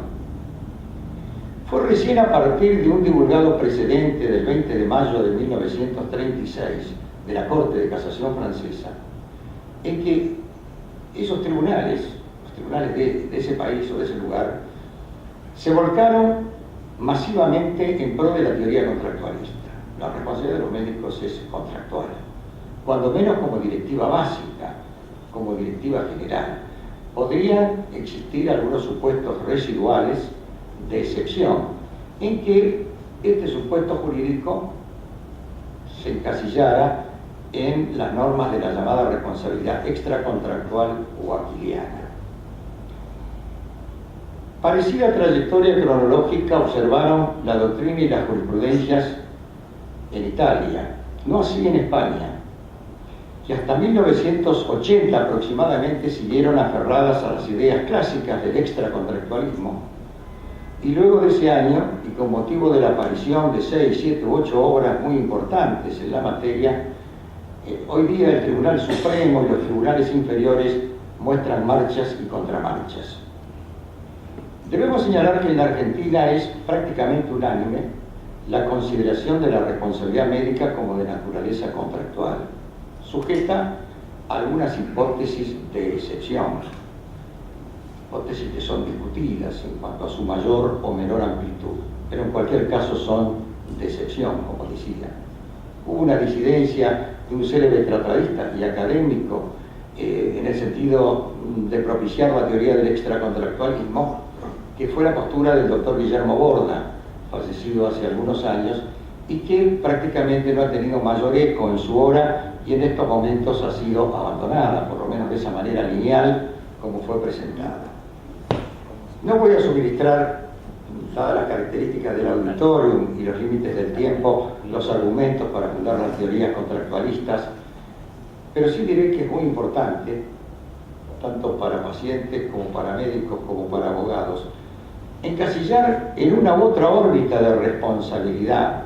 Fue recién a partir de un divulgado precedente del 20 de mayo de 1936 de la Corte de Casación francesa en que esos tribunales, los tribunales de ese país o de ese lugar, se volcaron masivamente en pro de la teoría contractualista. La responsabilidad de los médicos es contractual, cuando menos como directiva básica, como directiva general. Podrían existir algunos supuestos residuales de excepción en que este supuesto jurídico se encasillara en las normas de la llamada responsabilidad extracontractual o aquiliana. Parecida trayectoria cronológica observaron la doctrina y las jurisprudencias en Italia, no así en España, que hasta 1980 aproximadamente siguieron aferradas a las ideas clásicas del extracontractualismo, y luego de ese año, y con motivo de la aparición de 6, 7 u 8 obras muy importantes en la materia, hoy día el Tribunal Supremo y los tribunales inferiores muestran marchas y contramarchas. Debemos señalar que en la Argentina es prácticamente unánime la consideración de la responsabilidad médica como de naturaleza contractual, sujeta a algunas hipótesis de excepción, hipótesis que son discutidas en cuanto a su mayor o menor amplitud, pero en cualquier caso son de excepción, como decía. Hubo una disidencia de un célebre tratadista y académico en el sentido de propiciar la teoría del extracontractualismo, que fue la postura del doctor Guillermo Borda, fallecido hace algunos años, y que prácticamente no ha tenido mayor eco en su obra y en estos momentos ha sido abandonada, por lo menos de esa manera lineal como fue presentada. No voy a suministrar, dadas las características del auditorium y los límites del tiempo, los argumentos para fundar las teorías contractualistas, pero sí diré que es muy importante, tanto para pacientes como para médicos como para abogados, encasillar en una u otra órbita de responsabilidad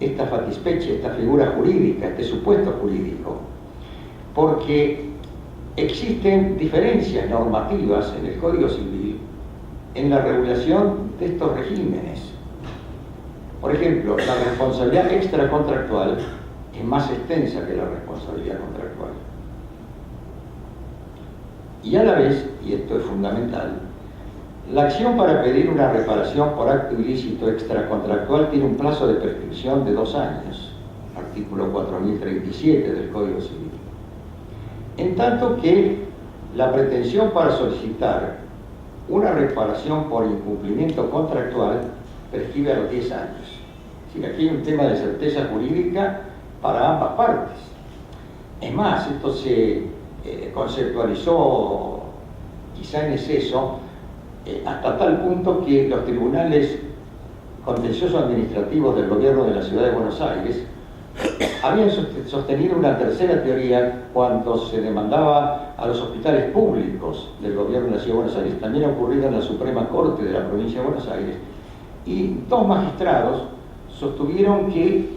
esta fatispeche, esta figura jurídica, este supuesto jurídico, porque existen diferencias normativas en el Código Civil en la regulación de estos regímenes. Por ejemplo, la responsabilidad extracontractual es más extensa que la responsabilidad contractual. Y a la vez, y esto es fundamental, la acción para pedir una reparación por acto ilícito extracontractual tiene un plazo de prescripción de 2 años, artículo 4037 del Código Civil. En tanto que la pretensión para solicitar una reparación por incumplimiento contractual prescribe a los 10 años. Es decir, aquí hay un tema de certeza jurídica para ambas partes. Es más, esto se conceptualizó quizá en exceso, hasta tal punto que los tribunales contenciosos administrativos del gobierno de la Ciudad de Buenos Aires habían sostenido una tercera teoría cuando se demandaba a los hospitales públicos del gobierno de la Ciudad de Buenos Aires. También ha ocurrido en la Suprema Corte de la provincia de Buenos Aires. Y 2 magistrados sostuvieron que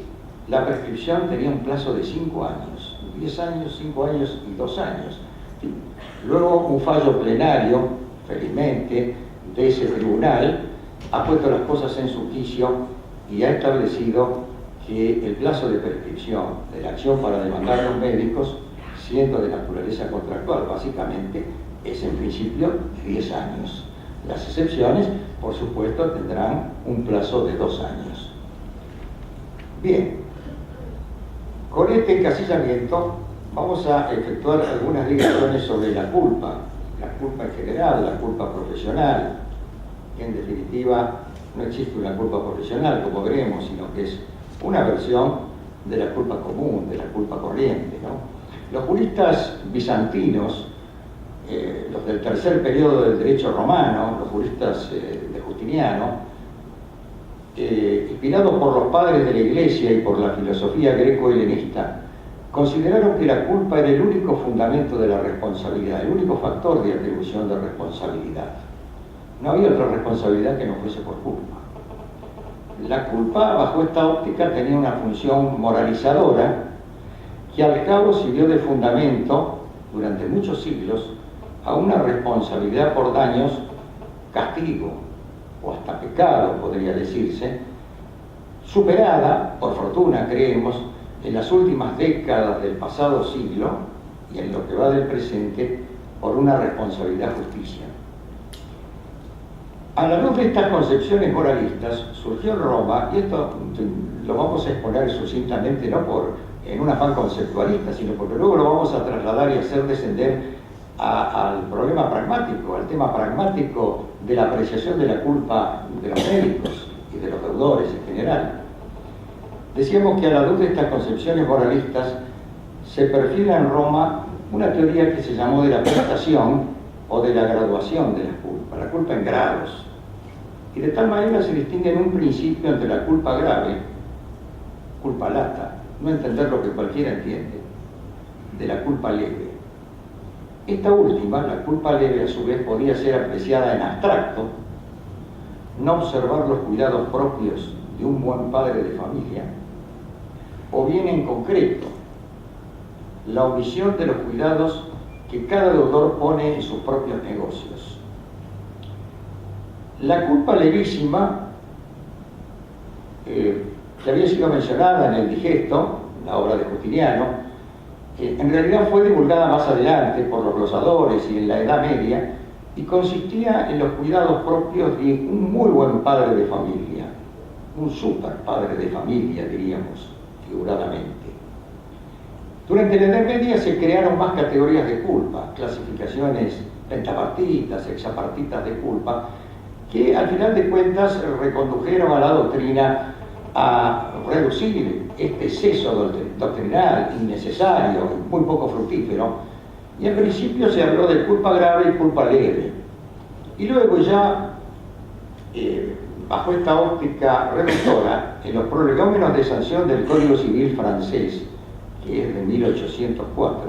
la prescripción tenía un plazo de 5 años, 10 años, 5 años y 2 años. Luego un fallo plenario, felizmente, de ese tribunal ha puesto las cosas en su quicio y ha establecido que el plazo de prescripción de la acción para demandar a los médicos, siendo de naturaleza contractual básicamente, es en principio de 10 años. Las excepciones, por supuesto, tendrán un plazo de 2 años. Bien, con este encasillamiento vamos a efectuar algunas ligaciones sobre la culpa en general, la culpa profesional, que en definitiva no existe una culpa profesional, como veremos, sino que es una versión de la culpa común, de la culpa corriente, ¿no? Los juristas bizantinos, los del tercer periodo del derecho romano, los juristas de Justiniano, inspirados por los padres de la Iglesia y por la filosofía greco-helenista, consideraron que la culpa era el único fundamento de la responsabilidad, el único factor de atribución de responsabilidad. No había otra responsabilidad que no fuese por culpa. La culpa, bajo esta óptica, tenía una función moralizadora que al cabo sirvió de fundamento, durante muchos siglos, a una responsabilidad por daños, castigo, o hasta pecado, podría decirse, superada, por fortuna creemos, en las últimas décadas del pasado siglo, y en lo que va del presente por una responsabilidad justicia. A la luz de estas concepciones moralistas surgió en Roma, y esto lo vamos a exponer sucintamente no en un afán conceptualista, sino porque luego lo vamos a trasladar y hacer descender al problema pragmático, al tema pragmático de la apreciación de la culpa de los médicos y de los deudores en general. Decíamos que a la luz de estas concepciones moralistas se perfila en Roma una teoría que se llamó de la prestación o de la graduación de la culpa en grados. Y de tal manera se distingue en un principio entre la culpa grave, culpa lata, no entender lo que cualquiera entiende, de la culpa leve. Esta última, la culpa leve, a su vez podía ser apreciada en abstracto, no observar los cuidados propios de un buen padre de familia, o bien en concreto, la omisión de los cuidados que cada deudor pone en sus propios negocios. La culpa levísima, que había sido mencionada en el Digesto, la obra de Justiniano, en realidad fue divulgada más adelante por los glosadores y en la Edad Media, y consistía en los cuidados propios de un muy buen padre de familia, un super padre de familia, diríamos, figuradamente. Durante la Edad Media se crearon más categorías de culpa, clasificaciones pentapartitas, hexapartitas de culpa, que al final de cuentas recondujeron a la doctrina a reducir este exceso doctrinal innecesario y muy poco fructífero, y en principio se habló de culpa grave y culpa leve. Y luego ya, bajo esta óptica reductora, en los prolegómenos de sanción del Código Civil francés, que es de 1804,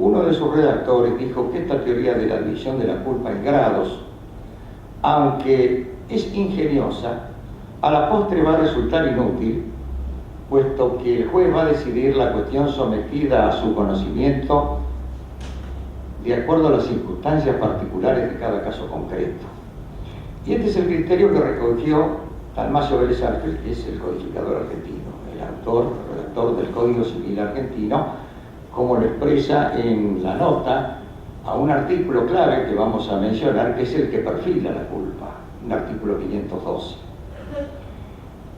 uno de sus redactores dijo que esta teoría de la división de la culpa en grados, aunque es ingeniosa, a la postre va a resultar inútil, puesto que el juez va a decidir la cuestión sometida a su conocimiento de acuerdo a las circunstancias particulares de cada caso concreto. Y este es el criterio que recogió Dalmacio Vélez Arfield, que es el codificador argentino, el redactor del Código Civil argentino, como lo expresa en la nota a un artículo clave que vamos a mencionar, que es el que perfila la culpa, un artículo 512.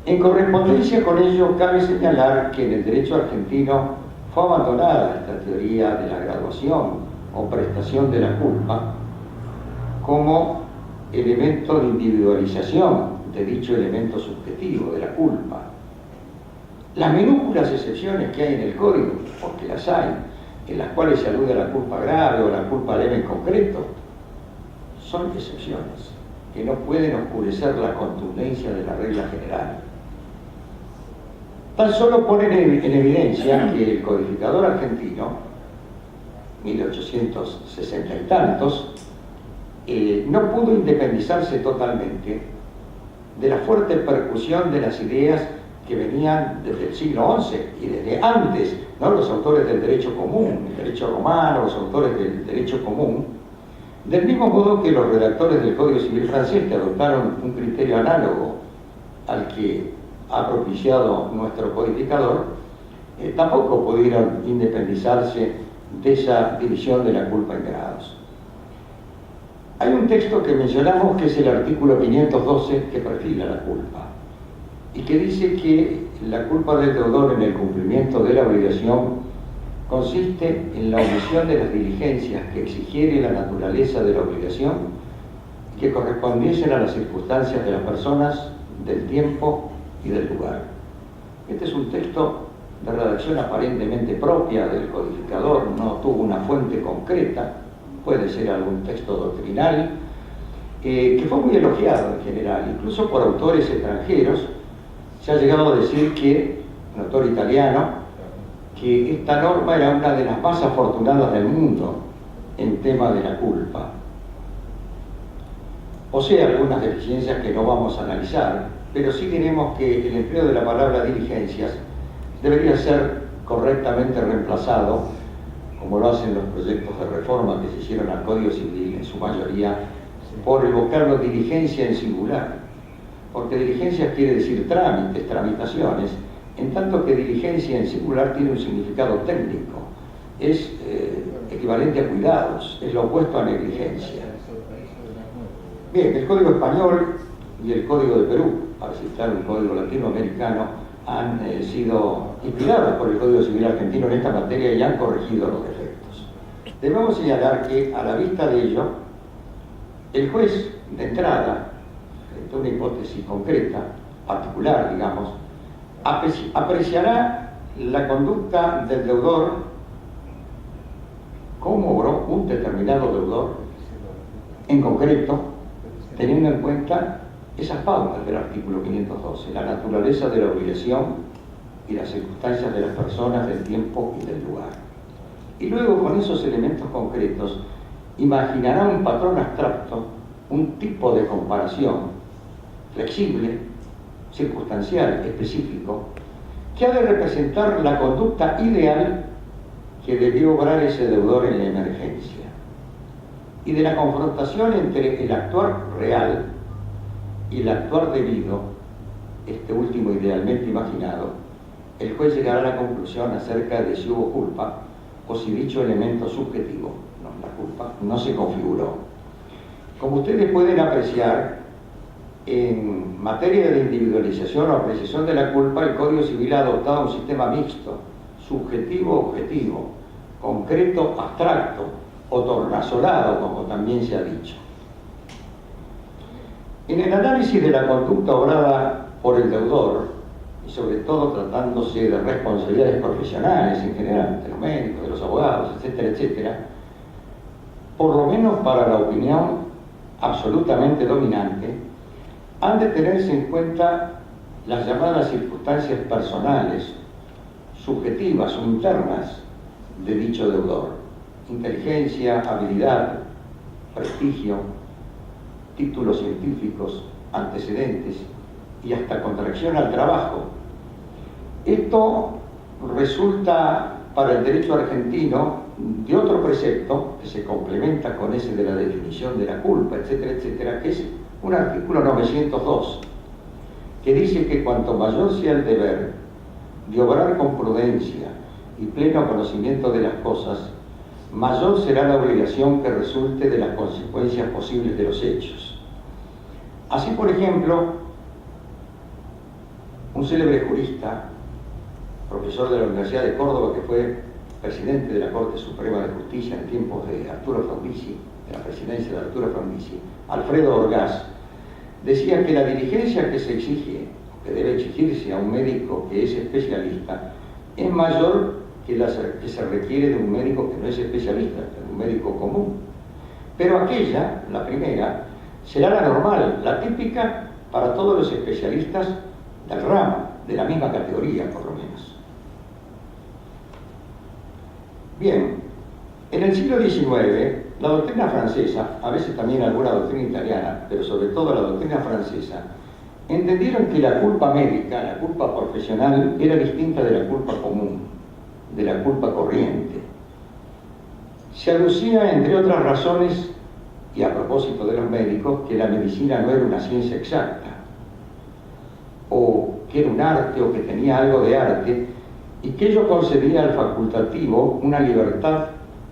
En correspondencia con ello, cabe señalar que en el derecho argentino fue abandonada esta teoría de la graduación o prestación de la culpa como elemento de individualización de dicho elemento subjetivo de la culpa. Las minúsculas excepciones que hay en el Código, porque las hay, en las cuales se alude a la culpa grave o la culpa leve en concreto, son excepciones que no pueden oscurecer la contundencia de la regla general. Tan solo ponen en evidencia que el codificador argentino, 1860 y tantos, no pudo independizarse totalmente de la fuerte percusión de las ideas que venían desde el siglo XI y desde antes, ¿no? Los autores del derecho común, el derecho romano, los autores del derecho común, del mismo modo que los redactores del Código Civil francés, que adoptaron un criterio análogo al que ha propiciado nuestro codificador, tampoco pudieron independizarse de esa división de la culpa en grados. Hay un texto que mencionamos que es el artículo 512 que perfila la culpa y que dice que la culpa del deudor en el cumplimiento de la obligación consiste en la omisión de las diligencias que exigiere la naturaleza de la obligación y que correspondiesen a las circunstancias de las personas, del tiempo y del lugar. Este es un texto de redacción aparentemente propia del codificador, no tuvo una fuente concreta, puede ser algún texto doctrinal, que fue muy elogiado en general, incluso por autores extranjeros. Se ha llegado a decir que, un autor italiano, que esta norma era una de las más afortunadas del mundo en tema de la culpa. Posee algunas deficiencias que no vamos a analizar, pero sí diremos que el empleo de la palabra diligencias debería ser correctamente reemplazado, como lo hacen los proyectos de reforma que se hicieron al Código Civil, en su mayoría, por el vocablo diligencia en singular, porque diligencias quiere decir trámites, tramitaciones, en tanto que diligencia en singular tiene un significado técnico, es equivalente a cuidados, es lo opuesto a negligencia. Bien, el Código Español y el Código de Perú, para citar un código latinoamericano, han sido inspirados por el Código Civil argentino en esta materia y han corregido los defectos. Debemos señalar que, a la vista de ello, el juez, de entrada, frente a una hipótesis concreta, particular, digamos, apreciará la conducta del deudor como obró un determinado deudor, en concreto, teniendo en cuenta esas pautas del artículo 512, la naturaleza de la obligación y las circunstancias de las personas, del tiempo y del lugar. Y luego, con esos elementos concretos, imaginará un patrón abstracto, un tipo de comparación flexible, circunstancial, específico, que ha de representar la conducta ideal que debió obrar ese deudor en la emergencia. Y de la confrontación entre el actuar real y el actuar debido, este último idealmente imaginado, el juez llegará a la conclusión acerca de si hubo culpa o si dicho elemento subjetivo, no la culpa, no se configuró. Como ustedes pueden apreciar, en materia de individualización o apreciación de la culpa, el Código Civil ha adoptado un sistema mixto, subjetivo-objetivo, concreto-abstracto o tornasolado, como también se ha dicho. En el análisis de la conducta obrada por el deudor, y sobre todo tratándose de responsabilidades profesionales en general, de los médicos, de los abogados, etcétera, etcétera, por lo menos para la opinión absolutamente dominante, han de tenerse en cuenta las llamadas circunstancias personales, subjetivas o internas de dicho deudor: inteligencia, habilidad, prestigio, títulos científicos, antecedentes y hasta contracción al trabajo. Esto resulta para el derecho argentino de otro precepto que se complementa con ese de la definición de la culpa, etcétera, etcétera, que es un artículo 902, que dice que cuanto mayor sea el deber de obrar con prudencia y pleno conocimiento de las cosas, mayor será la obligación que resulte de las consecuencias posibles de los hechos. Así, por ejemplo, un célebre jurista, profesor de la Universidad de Córdoba, que fue presidente de la Corte Suprema de Justicia en tiempos de Arturo Frondizi, de la presidencia de Arturo Frondizi, Alfredo Orgaz, decía que la diligencia que se exige, que debe exigirse a un médico que es especialista, es mayor que la que se requiere de un médico que no es especialista, de un médico común. Pero aquella, la primera, será la normal, la típica para todos los especialistas del ramo, de la misma categoría por lo menos. Bien, en el siglo XIX, la doctrina francesa, a veces también alguna doctrina italiana, pero sobre todo la doctrina francesa, entendieron que la culpa médica, la culpa profesional, era distinta de la culpa común, de la culpa corriente. Se aducía, entre otras razones, y a propósito de los médicos, que la medicina no era una ciencia exacta, o que era un arte, o que tenía algo de arte, y que ello concedía al facultativo una libertad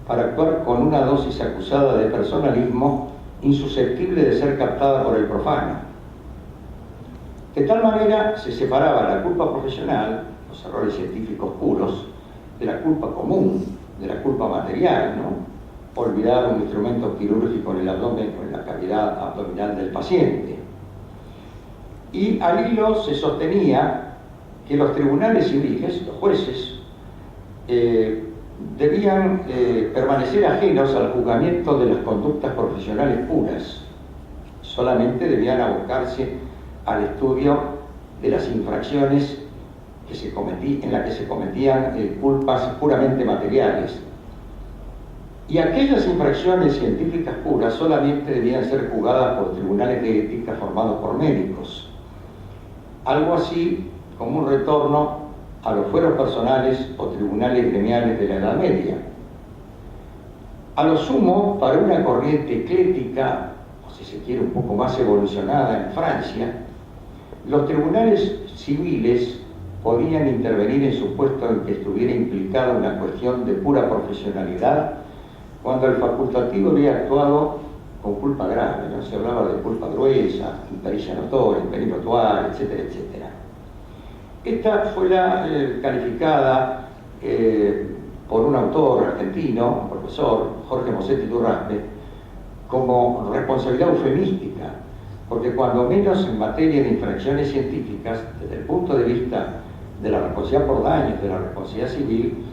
para actuar con una dosis acusada de personalismo insusceptible de ser captada por el profano. De tal manera se separaba la culpa profesional, los errores científicos puros, de la culpa común, de la culpa material, ¿no? Olvidar un instrumento quirúrgico en el abdomen o en la cavidad abdominal del paciente. Y al hilo se sostenía que los tribunales civiles, los jueces, debían permanecer ajenos al juzgamiento de las conductas profesionales puras. Solamente debían abocarse al estudio de las infracciones en las que se cometían culpas puramente materiales. Y aquellas infracciones científicas puras solamente debían ser juzgadas por tribunales de ética formados por médicos. Algo así como un retorno a los fueros personales o tribunales gremiales de la Edad Media. A lo sumo, para una corriente ecléctica, o si se quiere un poco más evolucionada en Francia, los tribunales civiles podían intervenir en supuesto en que estuviera implicada una cuestión de pura profesionalidad, cuando el facultativo había actuado con culpa grave, ¿no? Se hablaba de culpa gruesa, impericia notoria, imperio notuario, etcétera, etcétera. Esta fue la calificada por un autor argentino, un profesor, Jorge Mosetti Durraspe, como responsabilidad eufemística, porque cuando menos en materia de infracciones científicas, desde el punto de vista de la responsabilidad por daños, de la responsabilidad civil,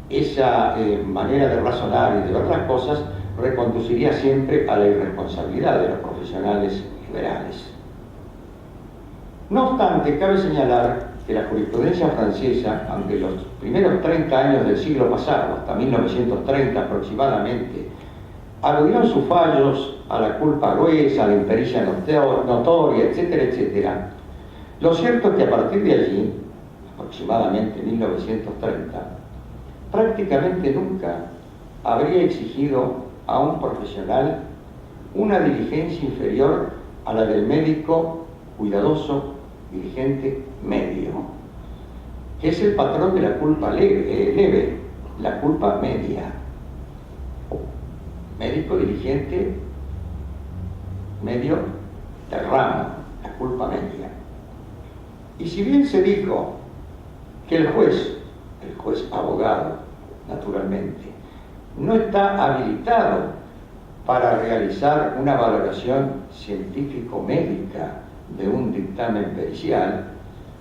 esa manera de razonar y de ver las cosas reconduciría siempre a la irresponsabilidad de los profesionales liberales. No obstante, cabe señalar que la jurisprudencia francesa, aunque los primeros 30 años del siglo pasado, hasta 1930 aproximadamente, aludió en sus fallos a la culpa gruesa, a la impericia notoria, etcétera, etcétera, lo cierto es que a partir de allí, aproximadamente 1930, prácticamente nunca habría exigido a un profesional una diligencia inferior a la del médico cuidadoso, diligente, medio, que es el patrón de la culpa leve, la culpa media. Médico, diligente, medio, del ramo, la culpa media. Y si bien se dijo que el juez abogado, naturalmente, no está habilitado para realizar una valoración científico-médica de un dictamen pericial,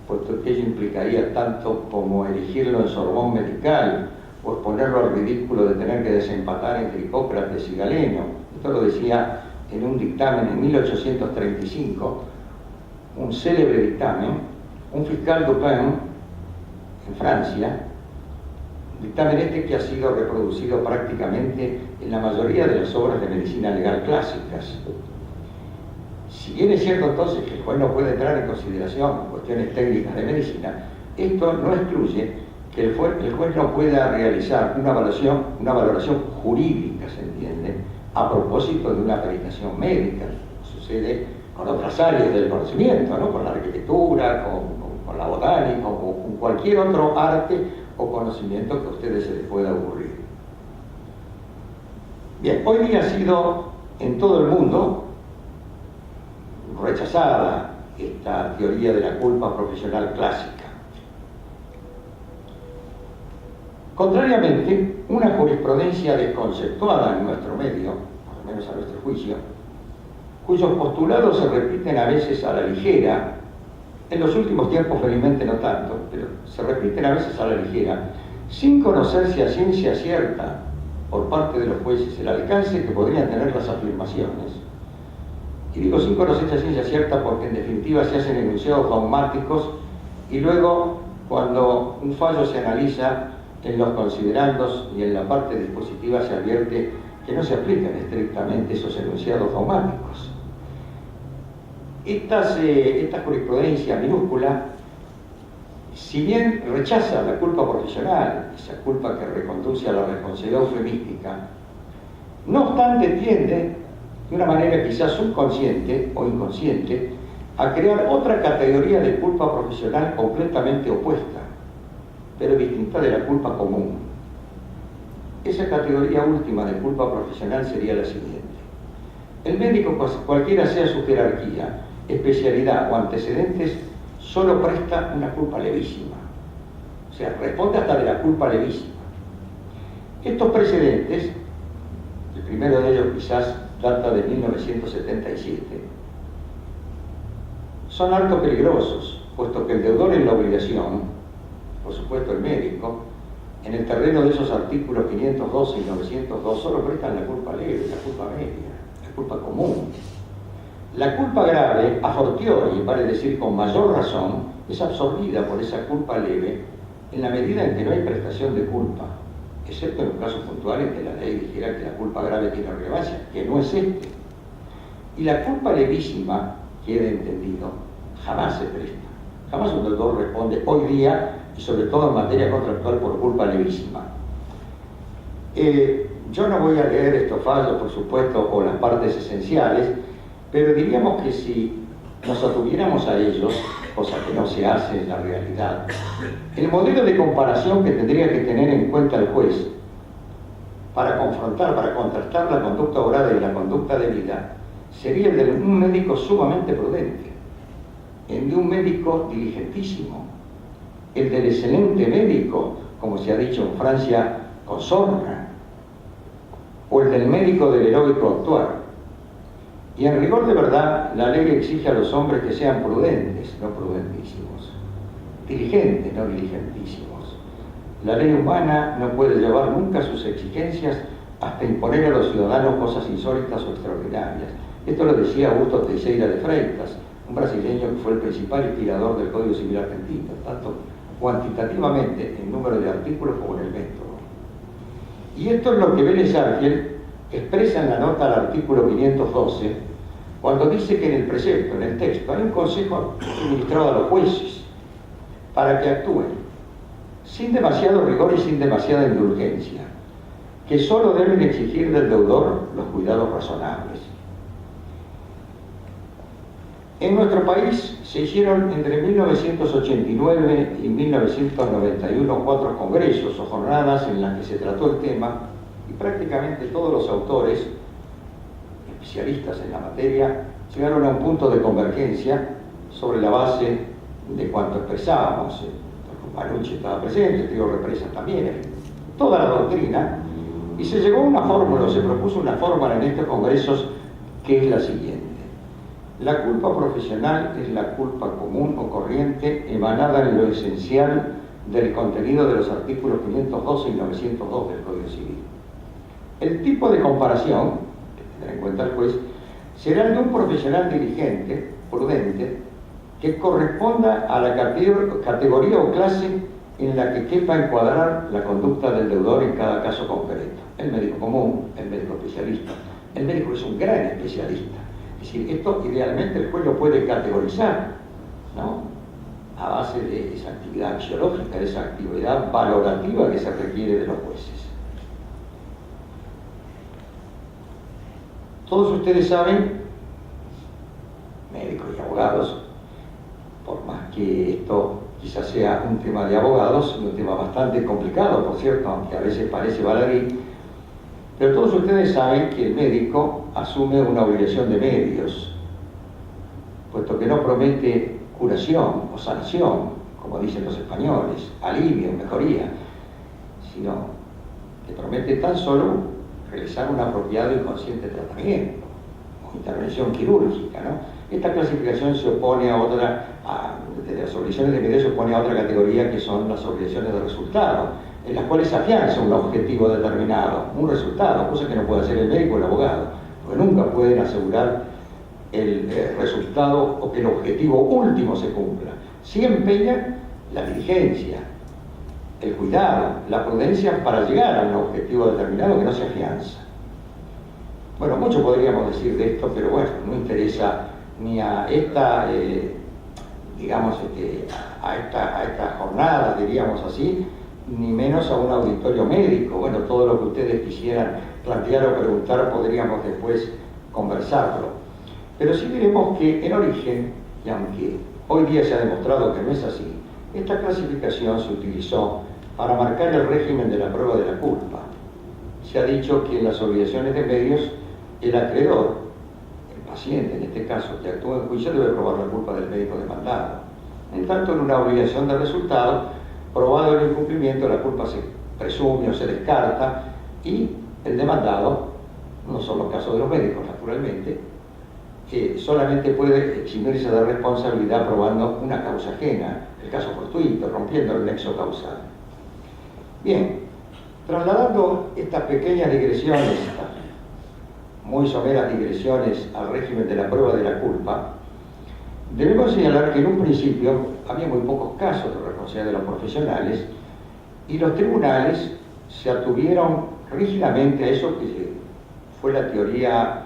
puesto que ello implicaría tanto como erigirlo en Sorbón medical o exponerlo al ridículo de tener que desempatar entre Hipócrates y Galeno. Esto lo decía en un dictamen en 1835, un célebre dictamen, un fiscal Dupin en Francia, dictamen este que ha sido reproducido prácticamente en la mayoría de las obras de medicina legal clásicas. Si bien es cierto entonces que el juez no puede entrar en consideración cuestiones técnicas de medicina, esto no excluye que el juez no pueda realizar una valoración jurídica, ¿se entiende?, a propósito de una peritación médica. Sucede con otras áreas del conocimiento, ¿no?, con la arquitectura, con la botánica, o con cualquier otro arte o conocimiento que a ustedes se les pueda ocurrir. Bien, hoy día ha sido en todo el mundo rechazada esta teoría de la culpa profesional clásica. Contrariamente, una jurisprudencia desconceptuada en nuestro medio, por lo menos a nuestro juicio, cuyos postulados se repiten a veces a la ligera, en los últimos tiempos felizmente no tanto, pero se repiten a veces a la ligera, sin conocerse a ciencia cierta por parte de los jueces el alcance que podrían tener las afirmaciones. Y digo sin conocerse a ciencia cierta porque en definitiva se hacen enunciados dogmáticos y luego cuando un fallo se analiza en los considerandos y en la parte dispositiva se advierte que no se aplican estrictamente esos enunciados dogmáticos. Esta jurisprudencia minúscula, si bien rechaza la culpa profesional, esa culpa que reconduce a la responsabilidad eufemística, no obstante tiende, de una manera quizás subconsciente o inconsciente, a crear otra categoría de culpa profesional completamente opuesta, pero distinta de la culpa común. Esa categoría última de culpa profesional sería la siguiente. El médico, cualquiera sea su jerarquía, especialidad o antecedentes, solo presta una culpa levísima. O sea, responde hasta de la culpa levísima. Estos precedentes, el primero de ellos quizás data de 1977, son harto peligrosos, puesto que el deudor en la obligación, por supuesto el médico, en el terreno de esos artículos 512 y 902 solo prestan la culpa leve, la culpa media, la culpa común. La culpa grave, a fortiori, vale decir con mayor razón, es absorbida por esa culpa leve en la medida en que no hay prestación de culpa, excepto en los casos puntuales que la ley dijera que la culpa grave tiene relevancia, que no es este. Y la culpa levísima, quede entendido, jamás se presta. Jamás un deudor responde hoy día, y sobre todo en materia contractual, por culpa levísima. Yo no voy a leer estos fallos, por supuesto, o las partes esenciales, pero diríamos que si nos atuviéramos a ellos, cosa que no se hace en la realidad, el modelo de comparación que tendría que tener en cuenta el juez para confrontar, para contrastar la conducta obrada y la conducta de vida, sería el de un médico sumamente prudente, el de un médico diligentísimo, el del excelente médico, como se ha dicho en Francia, con sorna, o el del médico del heroico actuar. Y en rigor de verdad, la ley exige a los hombres que sean prudentes, no prudentísimos, diligentes, no diligentísimos. La ley humana no puede llevar nunca sus exigencias hasta imponer a los ciudadanos cosas insólitas o extraordinarias. Esto lo decía Augusto Teixeira de Freitas, un brasileño que fue el principal inspirador del Código Civil argentino, tanto cuantitativamente en número de artículos como en el método. Y esto es lo que Vélez Arfiel expresa en la nota al artículo 512, cuando dice que en el precepto, en el texto, hay un consejo administrado a los jueces para que actúen sin demasiado rigor y sin demasiada indulgencia, que solo deben exigir del deudor los cuidados razonables. En nuestro país se hicieron entre 1989 y 1991 4 congresos o jornadas en las que se trató el tema y prácticamente todos los autores, especialistas en la materia, llegaron a un punto de convergencia sobre la base de cuanto expresábamos. Manucci estaba presente, Trío Represa también, toda la doctrina, y se llegó a una fórmula, se propuso una fórmula en estos congresos que es la siguiente. La culpa profesional es la culpa común o corriente emanada en lo esencial del contenido de los artículos 512 y 902 del Código Civil. El tipo de comparación, que tendrá en cuenta el juez, será el de un profesional diligente, prudente, que corresponda a la categoría o clase en la que quepa encuadrar la conducta del deudor en cada caso concreto. El médico común, el médico especialista. El médico es un gran especialista. Es decir, esto idealmente el juez lo puede categorizar, ¿no?, a base de esa actividad axiológica, de esa actividad valorativa que se requiere de los jueces. Todos ustedes saben, médicos y abogados, por más que esto quizás sea un tema de abogados, un tema bastante complicado, por cierto, aunque a veces parece baladí, pero todos ustedes saben que el médico asume una obligación de medios, puesto que no promete curación o sanación, como dicen los españoles, alivio, mejoría, sino que promete tan solo realizar un apropiado y consciente tratamiento o intervención quirúrgica, ¿no? Esta clasificación se opone a otra, de las obligaciones de medios se opone a otra categoría que son las obligaciones de resultado, en las cuales se afianza un objetivo determinado, un resultado, cosa que no puede hacer el médico o el abogado, porque nunca pueden asegurar el resultado o que el objetivo último se cumpla. Sí empeñan la diligencia, el cuidado, la prudencia para llegar a un objetivo determinado que no se afianza. Bueno, mucho podríamos decir de esto, pero bueno, no interesa ni a esta, a esta jornada, diríamos así, ni menos a un auditorio médico. Bueno, todo lo que ustedes quisieran plantear o preguntar podríamos después conversarlo. Pero sí diremos que en origen, y aunque hoy día se ha demostrado que no es así, esta clasificación se utilizó para marcar el régimen de la prueba de la culpa. Se ha dicho que en las obligaciones de medios, el acreedor, el paciente en este caso, que actúa en juicio, debe probar la culpa del médico demandado. En tanto, en una obligación de resultado, probado el incumplimiento, la culpa se presume o se descarta y el demandado, no son los casos de los médicos naturalmente, solamente puede eximirse de responsabilidad probando una causa ajena, el caso fortuito, rompiendo el nexo causal. Bien, trasladando estas pequeñas digresiones, estas muy someras digresiones al régimen de la prueba de la culpa, debemos señalar que en un principio había muy pocos casos de responsabilidad de los profesionales y los tribunales se atuvieron rígidamente a eso que fue la teoría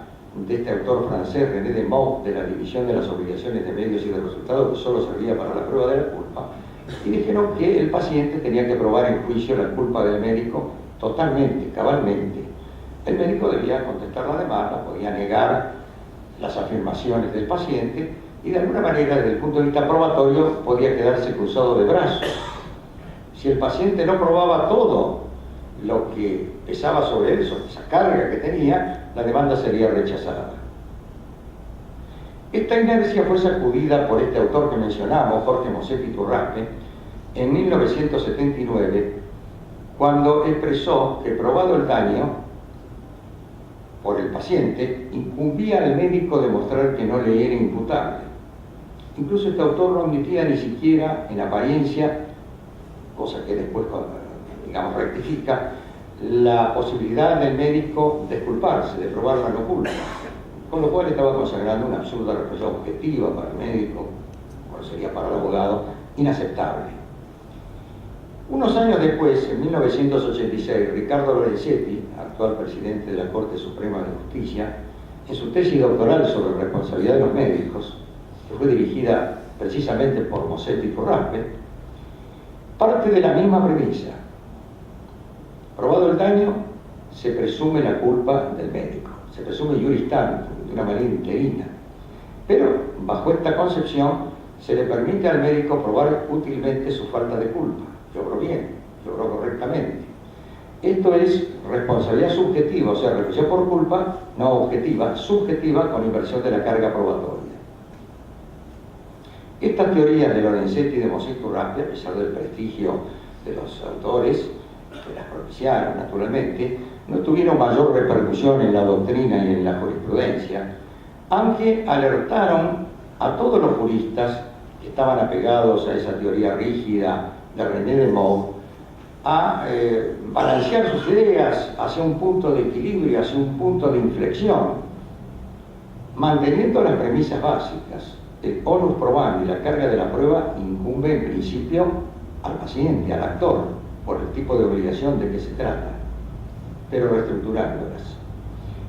de este autor francés, René de Meaux, de la división de las obligaciones de medios y de resultados, que solo servía para la prueba de la culpa, y dijeron que el paciente tenía que probar en juicio la culpa del médico totalmente, cabalmente. El médico debía contestar la demanda, podía negar las afirmaciones del paciente, y de alguna manera, desde el punto de vista probatorio, podía quedarse cruzado de brazos. Si el paciente no probaba todo lo que pesaba sobre él, sobre esa carga que tenía, la demanda sería rechazada. Esta inercia fue sacudida por este autor que mencionamos, Jorge Mosset Iturraspe, en 1979, cuando expresó que, probado el daño por el paciente, incumbía al médico demostrar que no le era imputable. Incluso este autor no admitía ni siquiera en apariencia, cosa que después, digamos, rectifica, la posibilidad del médico de exculparse, de probar la no culpa, con lo cual estaba consagrando una absurda reflexión objetiva para el médico, como sería para el abogado, inaceptable. Unos años después, en 1986, Ricardo Lorenzetti, actual presidente de la Corte Suprema de Justicia, en su tesis doctoral sobre responsabilidad de los médicos, que fue dirigida precisamente por Mosset Iturraspe, parte de la misma premisa. Probado el daño, se presume la culpa del médico, se presume iuris tantum, de una manera interina. Pero, bajo esta concepción, se le permite al médico probar útilmente su falta de culpa. Que obró bien, que obró correctamente. Esto es responsabilidad subjetiva, o sea, reflexión por culpa, no objetiva, subjetiva, con inversión de la carga probatoria. Estas teorías de Lorenzetti y de Mosset Iturraspe, a pesar del prestigio de los autores, que las propiciaron naturalmente, no tuvieron mayor repercusión en la doctrina y en la jurisprudencia, aunque alertaron a todos los juristas que estaban apegados a esa teoría rígida de René de Meaux a balancear sus ideas hacia un punto de equilibrio, hacia un punto de inflexión, manteniendo las premisas básicas. El onus probandi, la carga de la prueba, incumbe en principio al paciente, al actor, por el tipo de obligación de que se trata, pero reestructurándolas.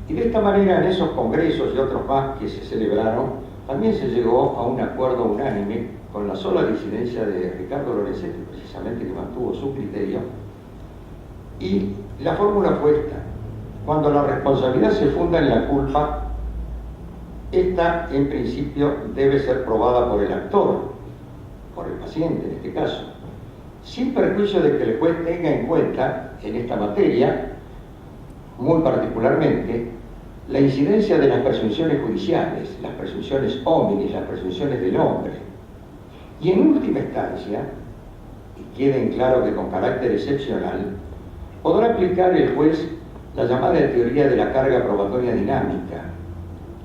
Y de esta manera, en esos congresos y otros más que se celebraron, también se llegó a un acuerdo unánime, con la sola disidencia de Ricardo Lorenzetti, precisamente, que mantuvo su criterio. Y la fórmula fue esta: cuando la responsabilidad se funda en la culpa, esta en principio debe ser probada por el actor, por el paciente en este caso, sin perjuicio de que el juez tenga en cuenta en esta materia, muy particularmente, la incidencia de las presunciones judiciales, las presunciones hominis, las presunciones del hombre. Y en última instancia, y queden claro que con carácter excepcional, podrá aplicar el juez la llamada teoría de la carga probatoria dinámica.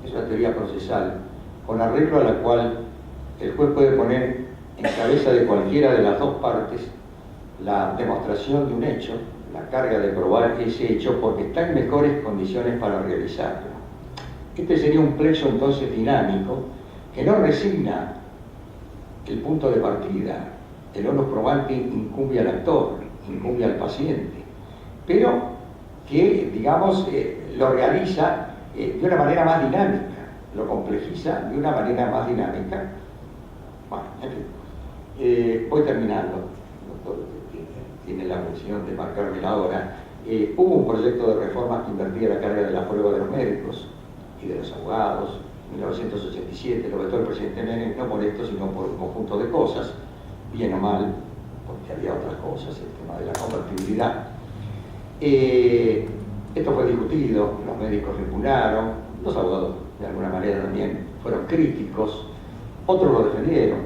Es una teoría procesal, con arreglo a la cual el juez puede poner en cabeza de cualquiera de las dos partes la demostración de un hecho, la carga de probar ese hecho, porque está en mejores condiciones para realizarlo. Este sería un plexo entonces dinámico que no resigna el punto de partida. El onus probandi incumbe al actor, incumbe al paciente, pero que, digamos, lo realiza de una manera más dinámica, lo complejiza de una manera más dinámica. Bueno, en fin, voy terminando, doctor, tiene la mención de marcarme la hora. Hubo un proyecto de reforma que invertía la carga de la prueba de los médicos y de los abogados. En 1987 lo vetó el presidente Menem, no por esto, sino por un conjunto de cosas, bien o mal, porque había otras cosas, el tema de la convertibilidad. Esto fue discutido, los médicos lo impugnaron, los abogados de alguna manera también fueron críticos, otros lo defendieron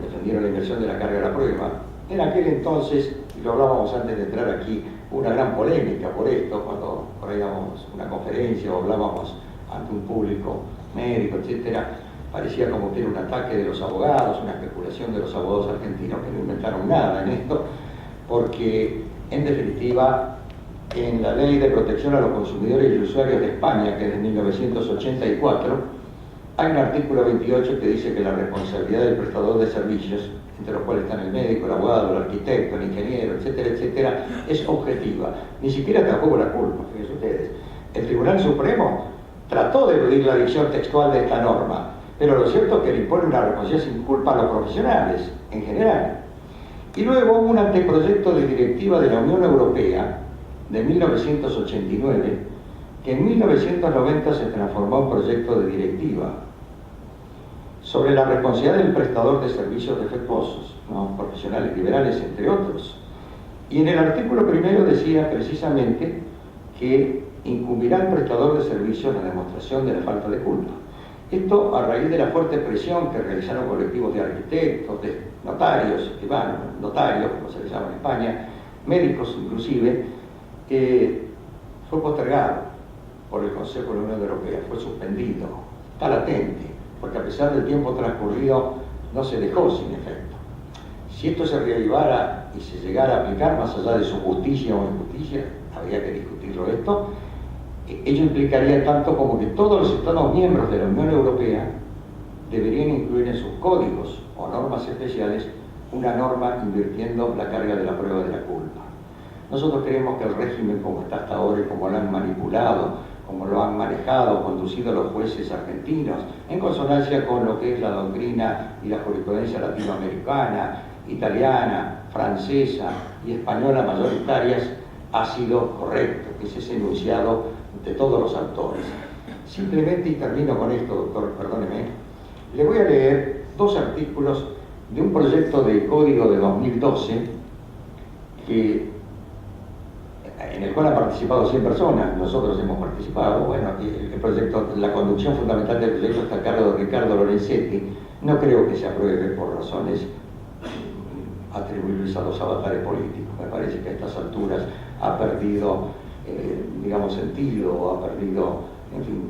la inversión de la carga de la prueba. En aquel entonces, y lo hablábamos antes de entrar aquí, hubo una gran polémica por esto, cuando corríamos una conferencia o hablábamos ante un público médico, etcétera, parecía como que era un ataque de los abogados, una especulación de los abogados argentinos que no inventaron nada en esto, porque en definitiva en la Ley de Protección a los Consumidores y Usuarios de España, que es de 1984, hay un artículo 28 que dice que la responsabilidad del prestador de servicios, entre los cuales están el médico, el abogado, el arquitecto, el ingeniero, etcétera, etcétera, es objetiva. Ni siquiera tampoco la culpa, fíjense ustedes. El Tribunal Supremo trató de eludir la dicción textual de esta norma, pero lo cierto es que le impone una responsabilidad sin culpa a los profesionales, en general. Y luego hubo un anteproyecto de directiva de la Unión Europea, de 1989, que en 1990 se transformó en proyecto de directiva sobre la responsabilidad del prestador de servicios defectuosos, ¿no? Profesionales liberales, entre otros. Y en el artículo primero decía precisamente que incumbirá al prestador de servicios la demostración de la falta de culpa. Esto a raíz de la fuerte presión que realizaron colectivos de arquitectos, de notarios, notarios, como se les llama en España, médicos inclusive, fue postergado por el Consejo de la Unión Europea, fue suspendido, está latente, porque a pesar del tiempo transcurrido no se dejó sin efecto. Si esto se reavivara y se llegara a aplicar, más allá de su justicia o injusticia, habría que discutirlo esto, ello implicaría tanto como que todos los Estados miembros de la Unión Europea deberían incluir en sus códigos o normas especiales una norma invirtiendo la carga de la prueba de la culpa. Nosotros creemos que el régimen como está hasta ahora y como lo han manipulado, como lo han manejado, conducido los jueces argentinos, en consonancia con lo que es la doctrina y la jurisprudencia latinoamericana, italiana, francesa y española mayoritarias, ha sido correcto, que es ese enunciado de todos los autores. Simplemente, y termino con esto, doctor, perdóneme, le voy a leer dos artículos de un proyecto de código de 2012 en el cual han participado 100 personas, nosotros hemos participado. Bueno, el proyecto, la conducción fundamental del proyecto está a cargo de Ricardo Lorenzetti. No creo que se apruebe por razones atribuibles a los avatares políticos. Me parece que a estas alturas ha perdido, digamos, sentido, o ha perdido, en fin,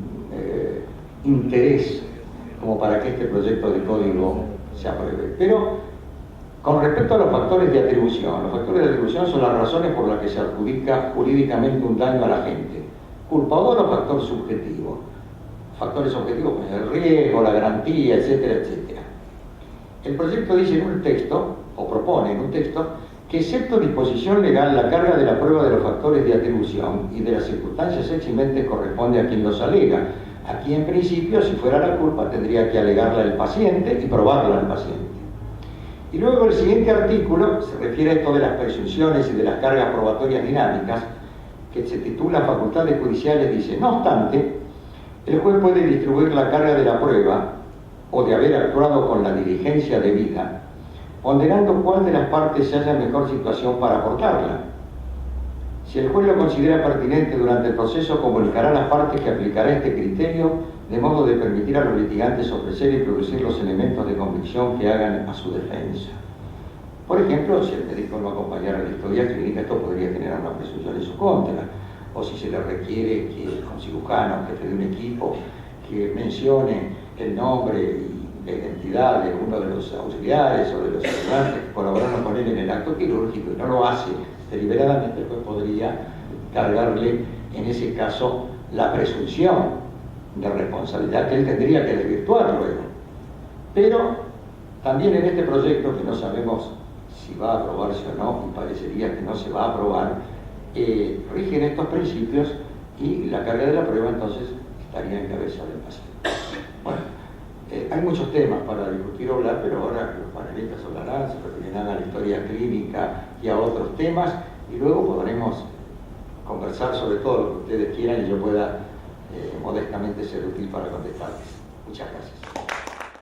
interés como para que este proyecto de código se apruebe. Pero con respecto a los factores de atribución, los factores de atribución son las razones por las que se adjudica jurídicamente un daño a la gente. Culpa o dolo, factor subjetivo. Factores objetivos, pues el riesgo, la garantía, etcétera, etcétera. El proyecto dice en un texto, o propone en un texto, que excepto disposición legal, la carga de la prueba de los factores de atribución y de las circunstancias eximentes corresponde a quien los alega. Aquí, en principio, si fuera la culpa, tendría que alegarla el paciente y probarla al paciente. Y luego el siguiente artículo se refiere a esto de las presunciones y de las cargas probatorias dinámicas, que se titula Facultades Judiciales, dice: no obstante, el juez puede distribuir la carga de la prueba o de haber actuado con la diligencia debida, ponderando cuál de las partes se halla en mejor situación para aportarla. Si el juez lo considera pertinente durante el proceso, comunicará a las partes que aplicará este criterio, de modo de permitir a los litigantes ofrecer y producir los elementos de convicción que hagan a su defensa. Por ejemplo, si el médico no acompañara la historia clínica, esto podría generar una presunción en su contra, o si se le requiere que un cirujano, jefe de un equipo, que mencione el nombre y la identidad de uno de los auxiliares o de los ayudantes que colaboraron con él en el acto quirúrgico y no lo hace deliberadamente, pues podría cargarle en ese caso la presunción de responsabilidad que él tendría que desvirtuar luego. Pero también en este proyecto, que no sabemos si va a aprobarse o no, y parecería que no se va a aprobar, rigen estos principios y la carga de la prueba entonces estaría en cabeza del paciente. Bueno, hay muchos temas para discutir o hablar, pero ahora los panelistas hablarán, se referirán a la historia clínica y a otros temas, y luego podremos conversar sobre todo lo que ustedes quieran y yo pueda modestamente ser útil para contestarles. Muchas gracias.